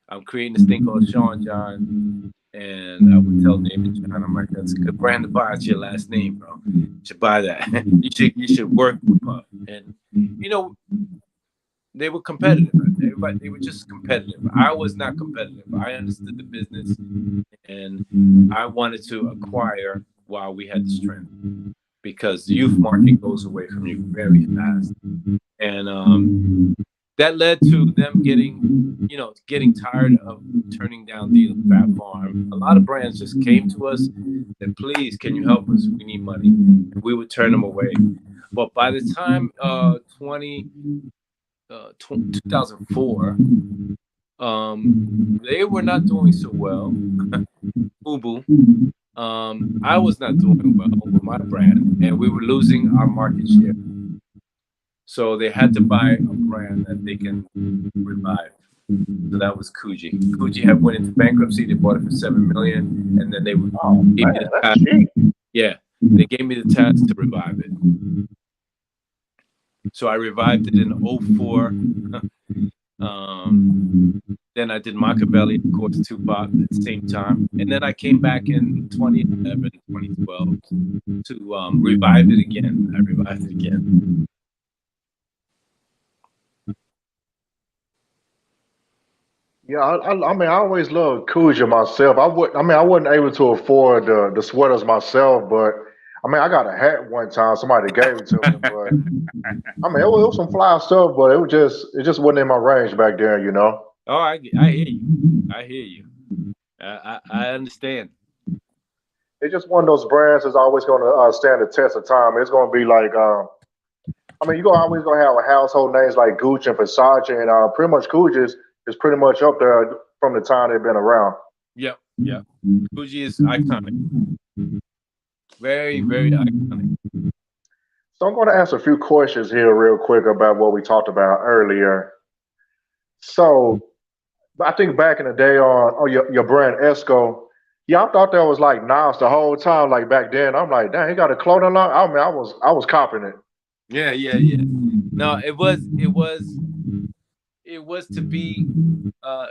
I'm creating this thing called Sean John, and I would tell David John, I'm like, that's a good brand to buy. It's your last name, bro. You should buy that. you should work with Puff. And they were competitive. They were just competitive. I was not competitive. I understood the business, and I wanted to acquire while we had the strength, because the youth market goes away from you very fast. And that led to them getting tired of turning down deals. Fat Farm. A lot of brands just came to us and said, please, can you help us? We need money. And we would turn them away. But by the time 2004, they were not doing so well. Fubu. I was not doing well with my brand, and we were losing our market share. So they had to buy a brand that they can revive. So that was Coogee. Coogee had went into bankruptcy. They bought it for $7 million, and then they gave me the task. Yeah, they gave me the task to revive it. So I revived it in 2004. Then I did Machiavelli, of course, Tupac at the same time. And then I came back in 2011, 2012 to revive it again. I revived it again. Yeah, I mean, I always loved Coogee myself. I wasn't able to afford the sweaters myself, but I mean, I got a hat one time. Somebody gave it to me, but I mean, it was some fly stuff, but it just wasn't in my range back then, Oh, I hear you. I hear you. I understand. It's just one of those brands that's always going to stand the test of time. It's going to be like, I mean, you're always going to have household names like Gucci and Versace, and pretty much Coogee is pretty much up there from the time they've been around. Yep. Coogee is iconic. Very, very iconic. So I'm going to ask a few questions here real quick about what we talked about earlier. So I think back in the day on your brand Esco, yeah, I thought that was like Nas the whole time. Like back then, I'm like, damn, he got a clothing line. I mean, I was copying it. Yeah. No, it it was to be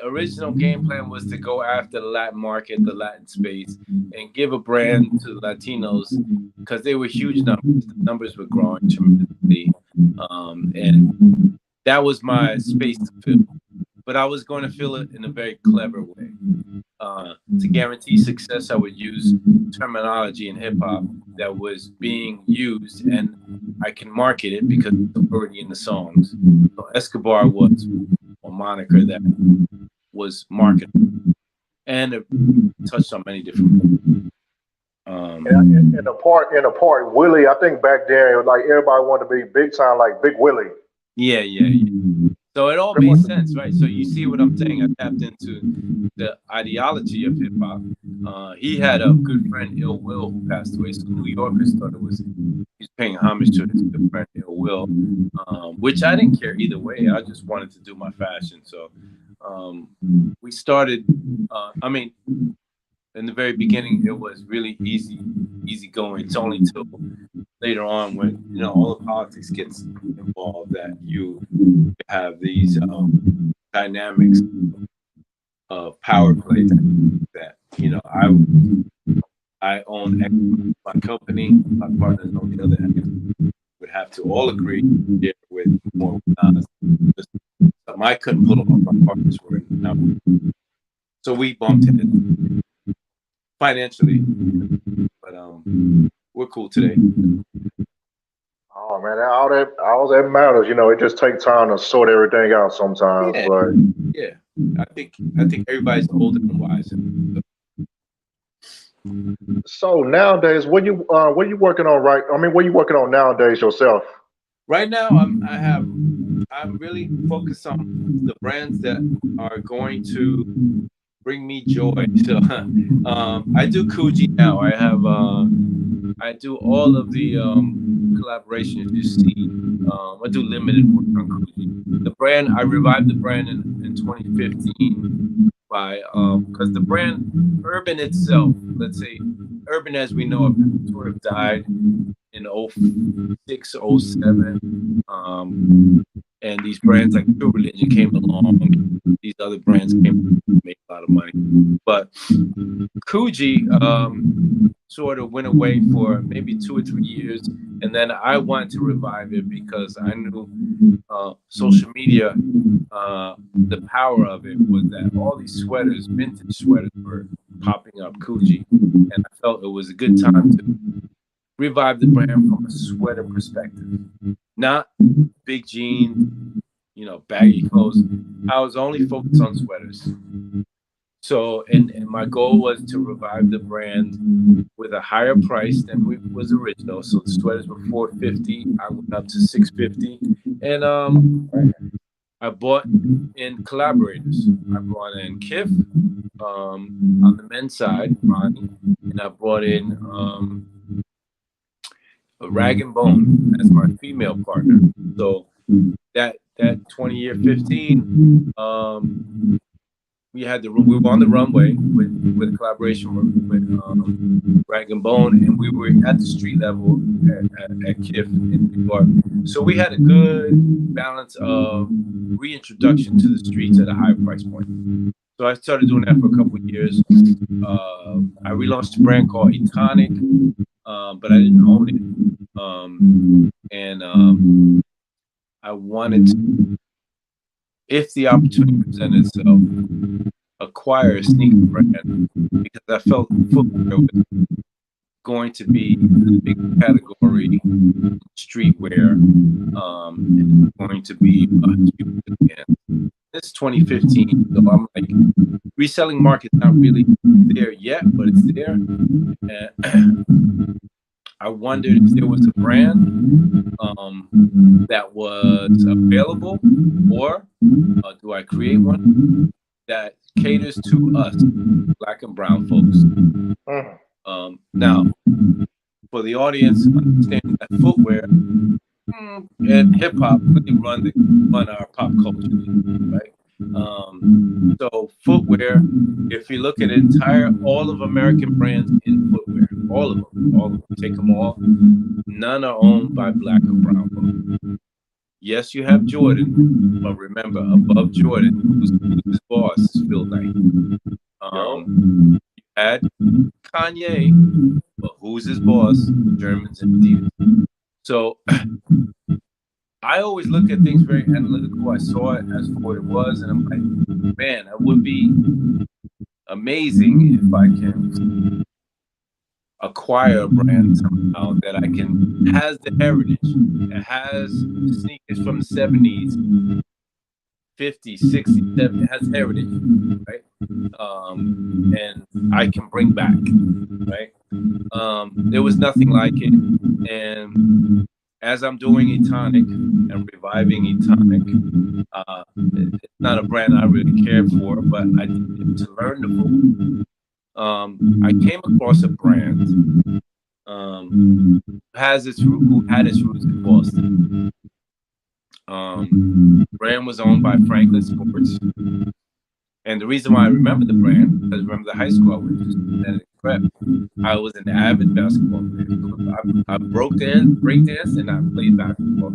original game plan was to go after the Latin market, the Latin space, and give a brand to Latinos because they were huge numbers. The numbers were growing tremendously, and that was my space to fill. But I was going to fill it in a very clever way. To guarantee success, I would use terminology in hip hop that was being used, and I can market it because it's already in the songs. So Escobar was a moniker that was marketed, and it touched on many different. In the part, Willie, I think back then, like everybody wanted to be big time, like Big Willie. Yeah. So it all made sense, right? So you see what I'm saying? I tapped into the ideology of hip hop. He had a good friend, Ill Will, who passed away. So New Yorkers thought he's paying homage to his good friend, Ill Will, which I didn't care either way. I just wanted to do my fashion. So we started, in the very beginning, it was really easy going. It's only till later on when, all the politics gets involved that you have these dynamics of power play that, I own my company, my partners on the other end would have to all agree with more. I couldn't pull off, my partners were not. So we bumped heads financially, but we're cool today. Oh man, all that matters. It just takes time to sort everything out sometimes. Yeah. But yeah, I think everybody's older and wiser. So nowadays, what you working on right? I mean, what you working on nowadays yourself? Right now, I'm really focused on the brands that are going to bring me joy. So I do Coogee now. I do all of the collaborations you see. I do limited work on Coogee. The brand, I revived the brand in 2015 by because the brand Urban itself, let's say Urban as we know it, sort of died in 06, 07. And these brands like True Religion came along. These other brands came and made a lot of money. But Coogee sort of went away for maybe 2 or 3 years. And then I wanted to revive it because I knew social media, the power of it was that all these sweaters, vintage sweaters, were popping up Coogee. And I felt it was a good time to revive the brand from a sweater perspective. Not big jeans, baggy clothes. I was only focused on sweaters. So, and my goal was to revive the brand with a higher price than was original. So the sweaters were $450. I went up to $650, and I brought in collaborators. I brought in Kif on the men's side, Ronnie, and I brought in Rag and Bone as my female partner. So that 20-year 15, we were on the runway with collaboration with Rag and Bone, and we were at the street level at KIF in New York. So we had a good balance of reintroduction to the streets at a higher price point. So I started doing that for a couple of years. I relaunched a brand called Etonic, but I didn't own it. And I wanted to, if the opportunity presented itself, acquire a sneaker brand because I felt footwear was going to be a big category, streetwear, and going to be a huge demand. It's 2015, so I'm like, reselling market's not really there yet, but it's there. And I wondered if there was a brand that was available, or do I create one that caters to us, Black and brown folks? Now, for the audience, understanding that footwear and hip hop really run our pop culture, right? So footwear, if you look at all of American brands in footwear, all of them, take them all, none are owned by Black or brown folks. Yes, you have Jordan, but remember, above Jordan, who's his boss is Phil Knight. You had Kanye, but who's his boss? Germans and Adidas. So I always look at things very analytical. I saw it as for what it was, and I'm like, man, that would be amazing if I can acquire a brand somehow that I can has the heritage, that has sneakers from the 70s, 50s, 60s, 70s, has heritage, right? And I can bring back, right? There was nothing like it. And as I'm doing Etonic and reviving Etonic, it's not a brand I really cared for, but I did to learn the food. I came across a brand who had its roots in Boston. Brand was owned by Franklin Sports, and the reason why I remember the brand, because I remember the high school I went to, prep. I was an avid basketball player. I broke dance, break dance, and I played basketball.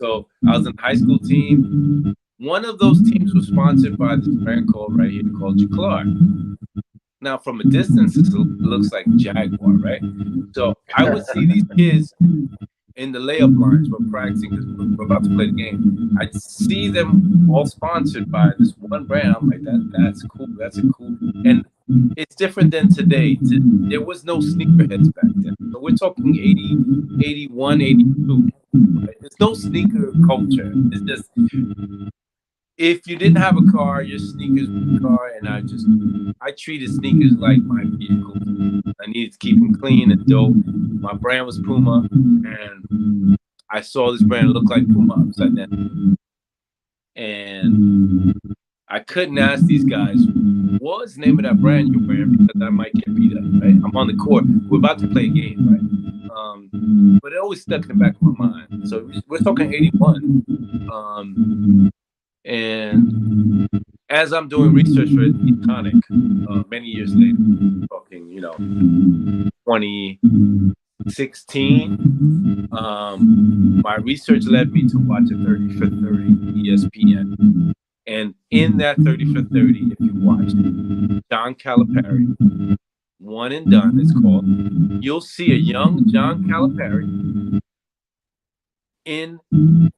So I was in the high school team. One of those teams was sponsored by this brand called right here called Jaclar. Now, from a distance, it looks like Jaguar, right? So I would see these kids in the layup lines. We're practicing because we're about to play the game. I'd see them all sponsored by this one brand. I'm like, that's cool. That's a cool. And it's different than today. There was no sneakerheads back then. So we're talking 80, 81, 82. Right? There's no sneaker culture. It's just, if you didn't have a car, your sneakers were a car, and I treated sneakers like my vehicle. I needed to keep them clean and dope. My brand was Puma, and I saw this brand look like Puma upside down. And I couldn't ask these guys, what's the name of that brand you're wearing, because I might get beat up, right? I'm on the court. We're about to play a game, right? But it always stuck in the back of my mind. So we're talking 81. And as I'm doing research for Etonic, many years later, talking, 2016, my research led me to watch a 30 for 30 ESPN. And in that 30 for 30, if you watch it, John Calipari, One and Done, it's called, you'll see a young John Calipari in an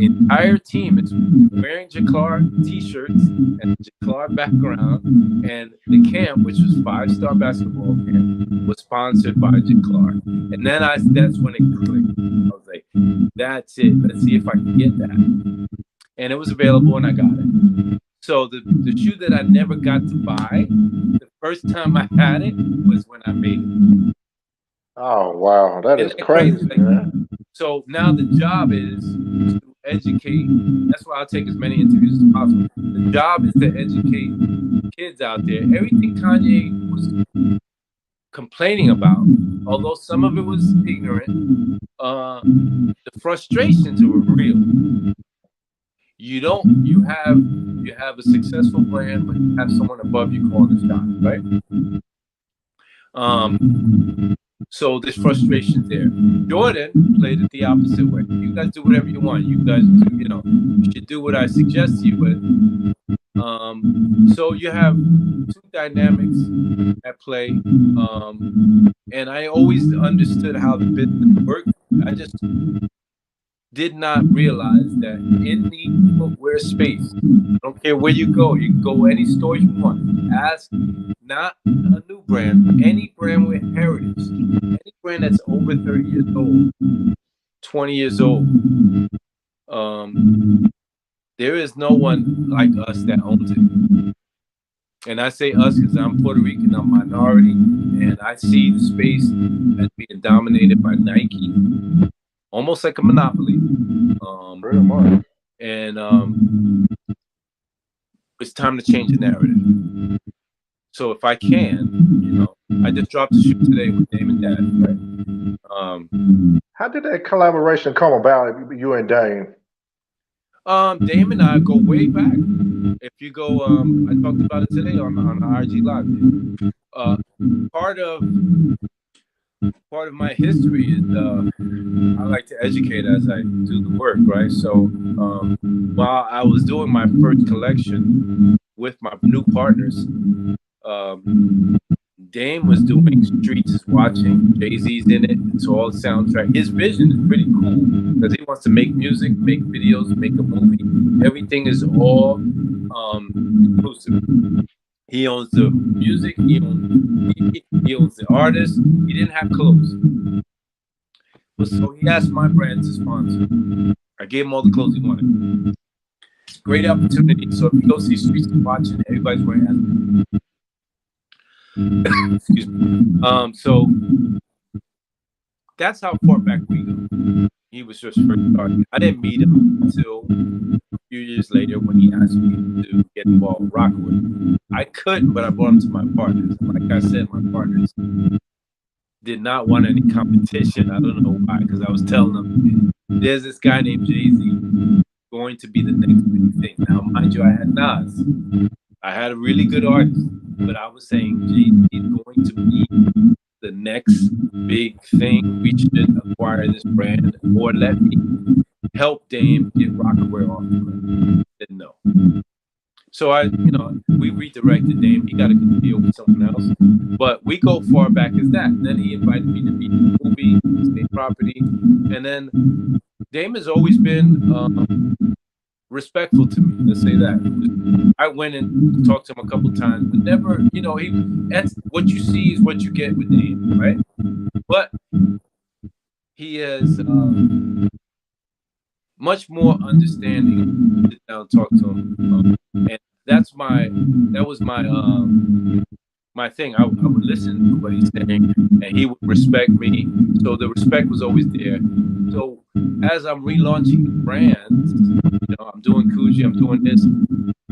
entire team is wearing Jaclar t-shirts and Jaclar background, and the camp, which was 5-star basketball camp, was sponsored by Jaclar. And then that's when it clicked. I was like, that's it. Let's see if I can get that. And it was available, and I got it. So the shoe that I never got to buy, the first time I had it was when I made it. Oh, wow. That is crazy, man. So now the job is to educate. That's why I'll take as many interviews as possible. The job is to educate kids out there. Everything Kanye was complaining about, although some of it was ignorant, the frustrations were real. You have a successful brand, but you have someone above you calling the shots, right? So there's frustration there. Jordan played it the opposite way. You guys do whatever you want. You guys do, you should do what I suggest to you. But so you have two dynamics at play. And I always understood how the business worked. I just did not realize that in the footwear space, I don't care where you can go any store you want. Ask not a new brand, any brand with heritage, any brand that's over 30 years old, 20 years old. There is no one like us that owns it. And I say us because I'm Puerto Rican, I'm minority, and I see the space as being dominated by Nike. Almost like a monopoly. Pretty much. And it's time to change the narrative. So if I can, I just dropped a shoot today with Dame and Dad, right? How did that collaboration come about, you and Dame? Dame and I go way back. If you go, I talked about it today on the IG Live. Part of part of my history is I like to educate as I do the work, right? So while I was doing my first collection with my new partners, Dame was doing Streets is Watching. Jay-Z's in it. It's all soundtrack. His vision is pretty cool because he wants to make music, make videos, make a movie. Everything is all inclusive. He owns the music. He owns the artist. He didn't have clothes. So he asked my brand to sponsor. I gave him all the clothes he wanted. Great opportunity. So if you go see Streets is Watching, everybody's wearing hazmat. Excuse me. So that's how far back we go. He was just first starting. I didn't meet him until a few years later when he asked me to get involved with Rockwood. I couldn't, but I brought him to my partners. Like I said, my partners did not want any competition. I don't know why, because I was telling them, there's this guy named Jay-Z going to be the next big thing. Now, mind you, I had Nas. I had a really good artist, but I was saying Jay-Z is going to be the next big thing. We should acquire this brand or let me help Dame get Rockaway off the brand. Said no. So we redirected Dame. He got a good deal with someone else, but we go far back as that. And then he invited me to be in the movie, State Property, and then Dame has always been respectful to me. Let's say that. I went and talked to him a couple times, but never, that's what you see is what you get with Dame, right? But he is much more understanding. Sit down, talk to him, and that was my thing. I would listen to what he's saying, and he would respect me. So the respect was always there. So as I'm relaunching the brand, I'm doing Coogee, I'm doing this.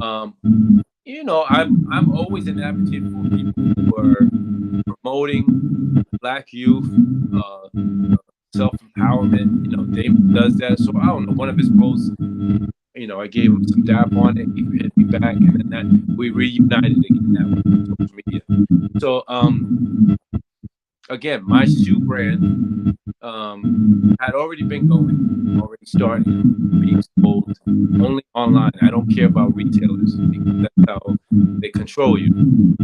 I'm always an advocate for people who are promoting Black youth, self-empowerment. Dame does that. So I don't know. One of his posts, I gave him some dap on it. He hit me back, and then we reunited again on social media. So again, my shoe brand had already been going, already starting, being sold only online. I don't care about retailers because that's how they control you.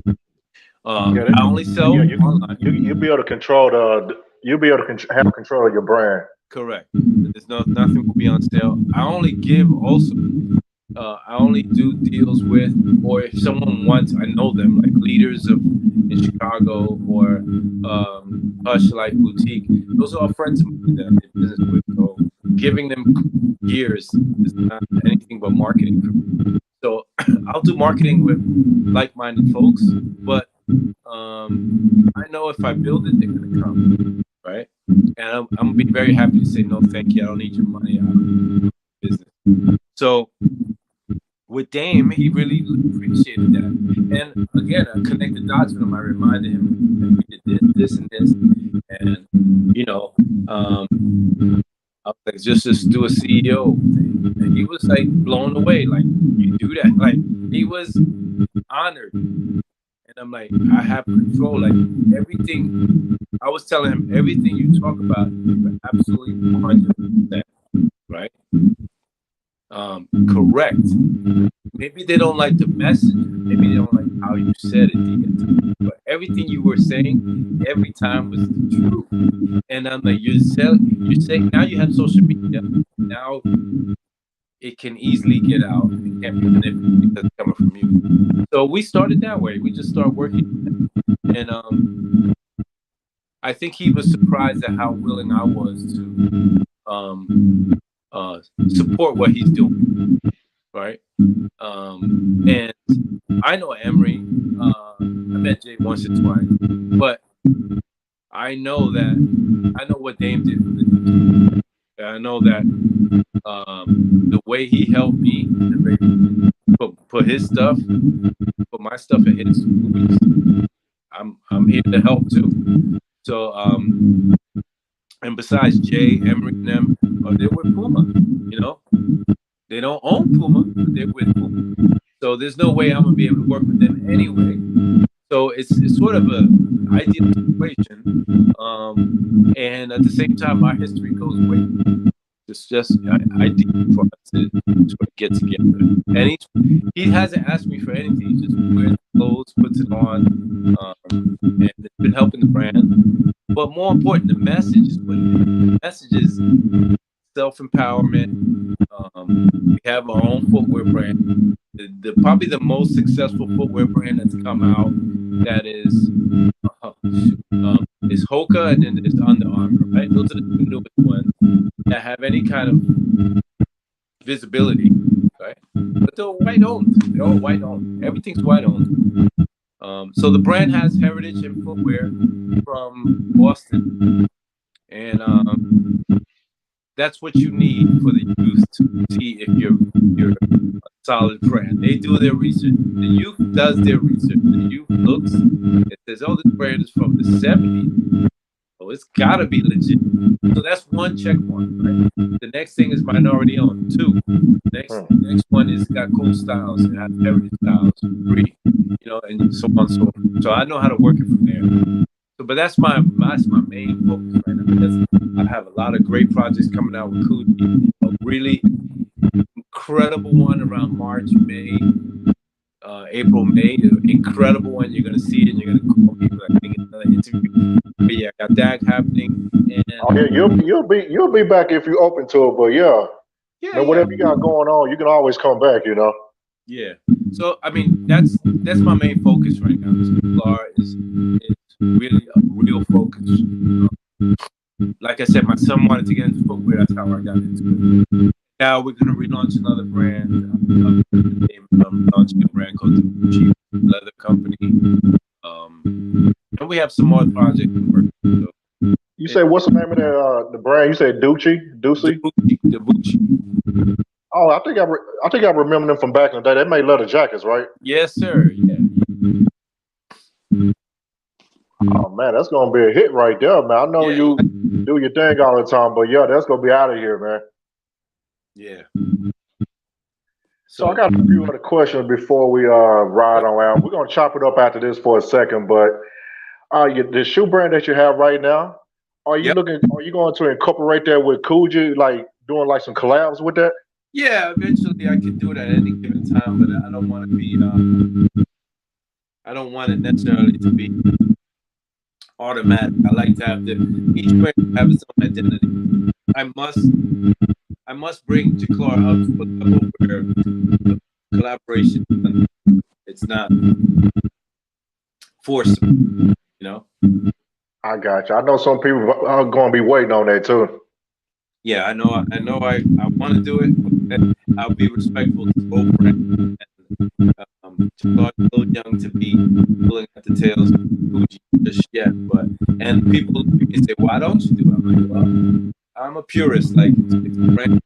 I only sell online. You'll be able to control you'll be able to have control of your brand. Correct. There's nothing will be on sale. I only give also. I only do deals with, or if someone wants, I know them, like leaders in Chicago or Hush Life Boutique. Those are all friends of mine that I did business with. So giving them gears is not anything but marketing. So I'll do marketing with like-minded folks, but I know if I build it, they're gonna come, right? And I'm gonna be very happy to say no, thank you. I don't need your money. I don't need business. So with Dame, he really appreciated that. And again, I connected dots with him. I reminded him that we did this and this. And, I was like, just do a CEO thing. And he was like blown away. Like, you do that? Like, he was honored. And I'm like, I have control. Like, everything, I was telling him, everything you talk about, you're absolutely 100%, right? Correct. Maybe they don't like the message. Maybe they don't like how you said it. But everything you were saying every time was the truth. And I'm like, you're saying now you have social media. Now it can easily get out. It can't be manipulated because it's coming from you. So we started that way. We just started working. And I think he was surprised at how willing I was to support what he's doing, right? And I know Emery. I met Jay once or twice, but I know what Dame did for the team. I know that the way he helped me put his stuff, put my stuff in his movies. I'm here to help too. So and besides Jay, Emery, and them, they're with Puma. They don't own Puma, but they're with Puma. So there's no way I'm gonna be able to work with them anyway. So it's sort of a ideal situation, and at the same time, our history goes way. It's just ideal for us to sort of get together. And he hasn't asked me for anything. He just wears the clothes, puts it on, and it's been helping the brand. But more important, the message is what it is. The message is self-empowerment. We have our own footwear brand. Probably the most successful footwear brand that's come out that is Hoka, and then there's Under Armour, right? Those are the two newest ones that have any kind of visibility, right? But they're white owned. They're all white owned. Everything's white owned. So the brand has heritage in footwear from Boston, and that's what you need for the youth to see if you're a solid brand. They do their research. The youth does their research. The youth looks. It says, "Oh, this brand is from the '70s. Oh, it's got to be legit." So that's one check mark, right? The next thing is minority owned. 2. Next one is got cool styles. It has heritage styles. 3, and so on and so on. So I know how to work it from there. So, but that's my main focus right now, because I have a lot of great projects coming out with Coogee. A really incredible one around March, May, April, May. Incredible one. You're gonna see it, and you're gonna call me. I think another interview. But yeah, I got that happening. And you'll be back if you're open to it. But yeah, whatever you got going on, you can always come back. Yeah. So I mean, that's my main focus right now. Jaclar is really a real focus. Like I said, my son wanted to get into footwear. That's how I got into it. Now we're gonna relaunch another brand. I'm launching a brand called the Gucci Leather Company. And we have some more projects working. So, you say what's the name of the brand? You said Ducci? The Gucci. Oh, I think I remember them from back in the day. They made leather jackets, right? Yes, sir. Yeah. Oh man, that's gonna be a hit right there, man. I know you do your thing all the time, but that's gonna be out of here, man. Yeah. So I got a few other questions before we ride on out. We're gonna chop it up after this for a second, but the shoe brand that you have right now, are you going to incorporate that with Coogee, like doing like some collabs with that? Yeah, eventually I can do it at any given time, but I don't want to be I don't want it necessarily to be automatic. I like to have each brand have its own identity. I must bring Jaclar up to a level where collaboration, it's not forced, I got you. I know some people are going to be waiting on that too. Yeah, I know. I want to do it, but I'll be respectful to both brands. Jaclar's a little young to be pulling at the tails of Gucci just yet, and people say, "Why don't you do it?" I'm like, well, I'm a purist. Like, if the brand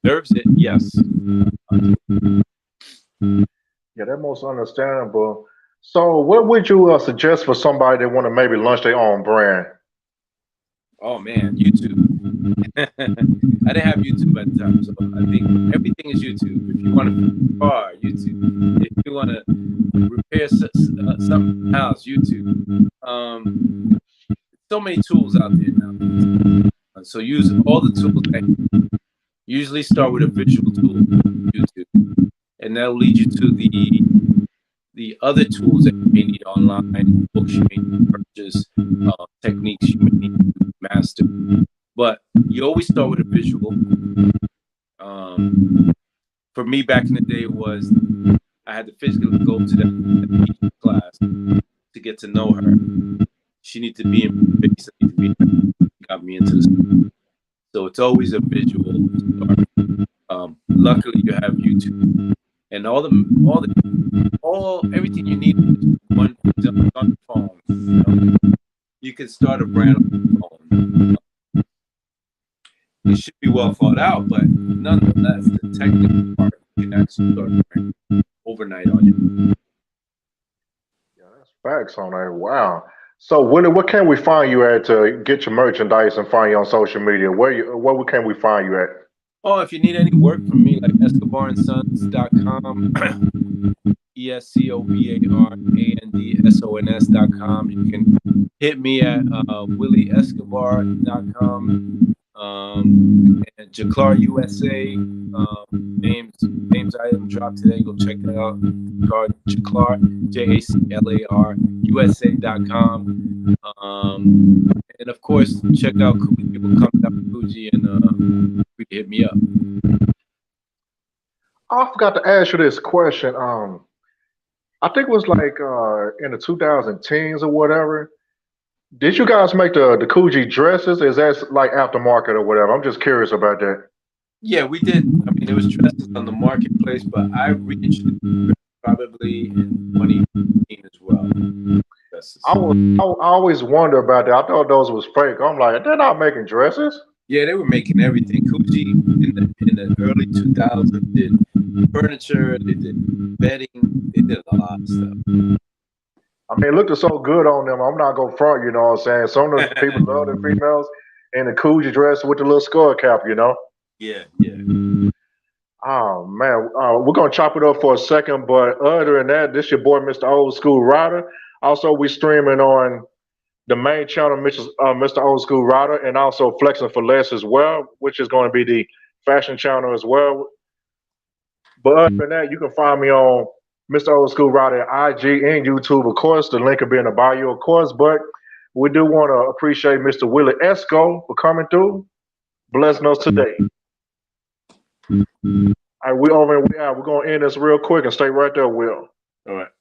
deserves it, yes. Yeah, that's most understandable. So, what would you suggest for somebody that want to maybe launch their own brand? Oh man, YouTube. I didn't have YouTube at the time, so I think everything is YouTube. If you want to car, YouTube. If you want to repair something else, YouTube. So many tools out there now. So use all the tools. Usually start with a visual tool, YouTube, and that'll lead you to the other tools that you may need online, books you may need to purchase, techniques you may need to master. But you always start with a visual. For me, back in the day, was I had to physically go to that class to get to know her. She needed to be in face. Got me into this. So it's always a visual start. Luckily, you have YouTube, and everything you need on the phone. You can start a brand on the phone. It should be well thought out, but nonetheless, the technical part can actually start a brand overnight on you. Yeah, that's facts on that. Wow. So, Willie, what can we find you at to get your merchandise and find you on social media? Where can we find you at? Oh, if you need any work from me, like EscobarandSons.com, ESCOVARANDSONS.com. You can hit me at WillieEscobar.com. And Jaclar USA, names item dropped today. Go check that out. Jaclar, JACLAR USA.com. And of course, check out Coogee. People come out Coogee and hit me up. I forgot to ask you this question. I think it was like in the 2010s or whatever. Did you guys make the Coogee dresses? Is that like aftermarket or whatever? I'm just curious about that. Yeah, we did. I mean, there was dresses on the marketplace, but I reached probably in 2015 as well. I always wonder about that. I thought those was fake. I'm like, they're not making dresses. Yeah, they were making everything. Coogee in the early 2000s did furniture, they did bedding, they did a lot of stuff. I mean, it looked so good on them. I'm not gonna front, you know what I'm saying? Some of the people love the females in the Coogee dress with the little skull cap, you know? Yeah. Oh man, we're gonna chop it up for a second, but other than that, this your boy Mr. Old School Ryder. Also, we streaming on the main channel, Mr. Old School Ryder, and also Flexing for Less as well, which is going to be the fashion channel as well. But other than that, you can find me on Mr. Old School Ryder at IG and YouTube, of course. The link will be in the bio, of course. But we do want to appreciate Mr. Willie Esco for coming through, blessing us today. All right, we're going to end this real quick and stay right there, Will. All right.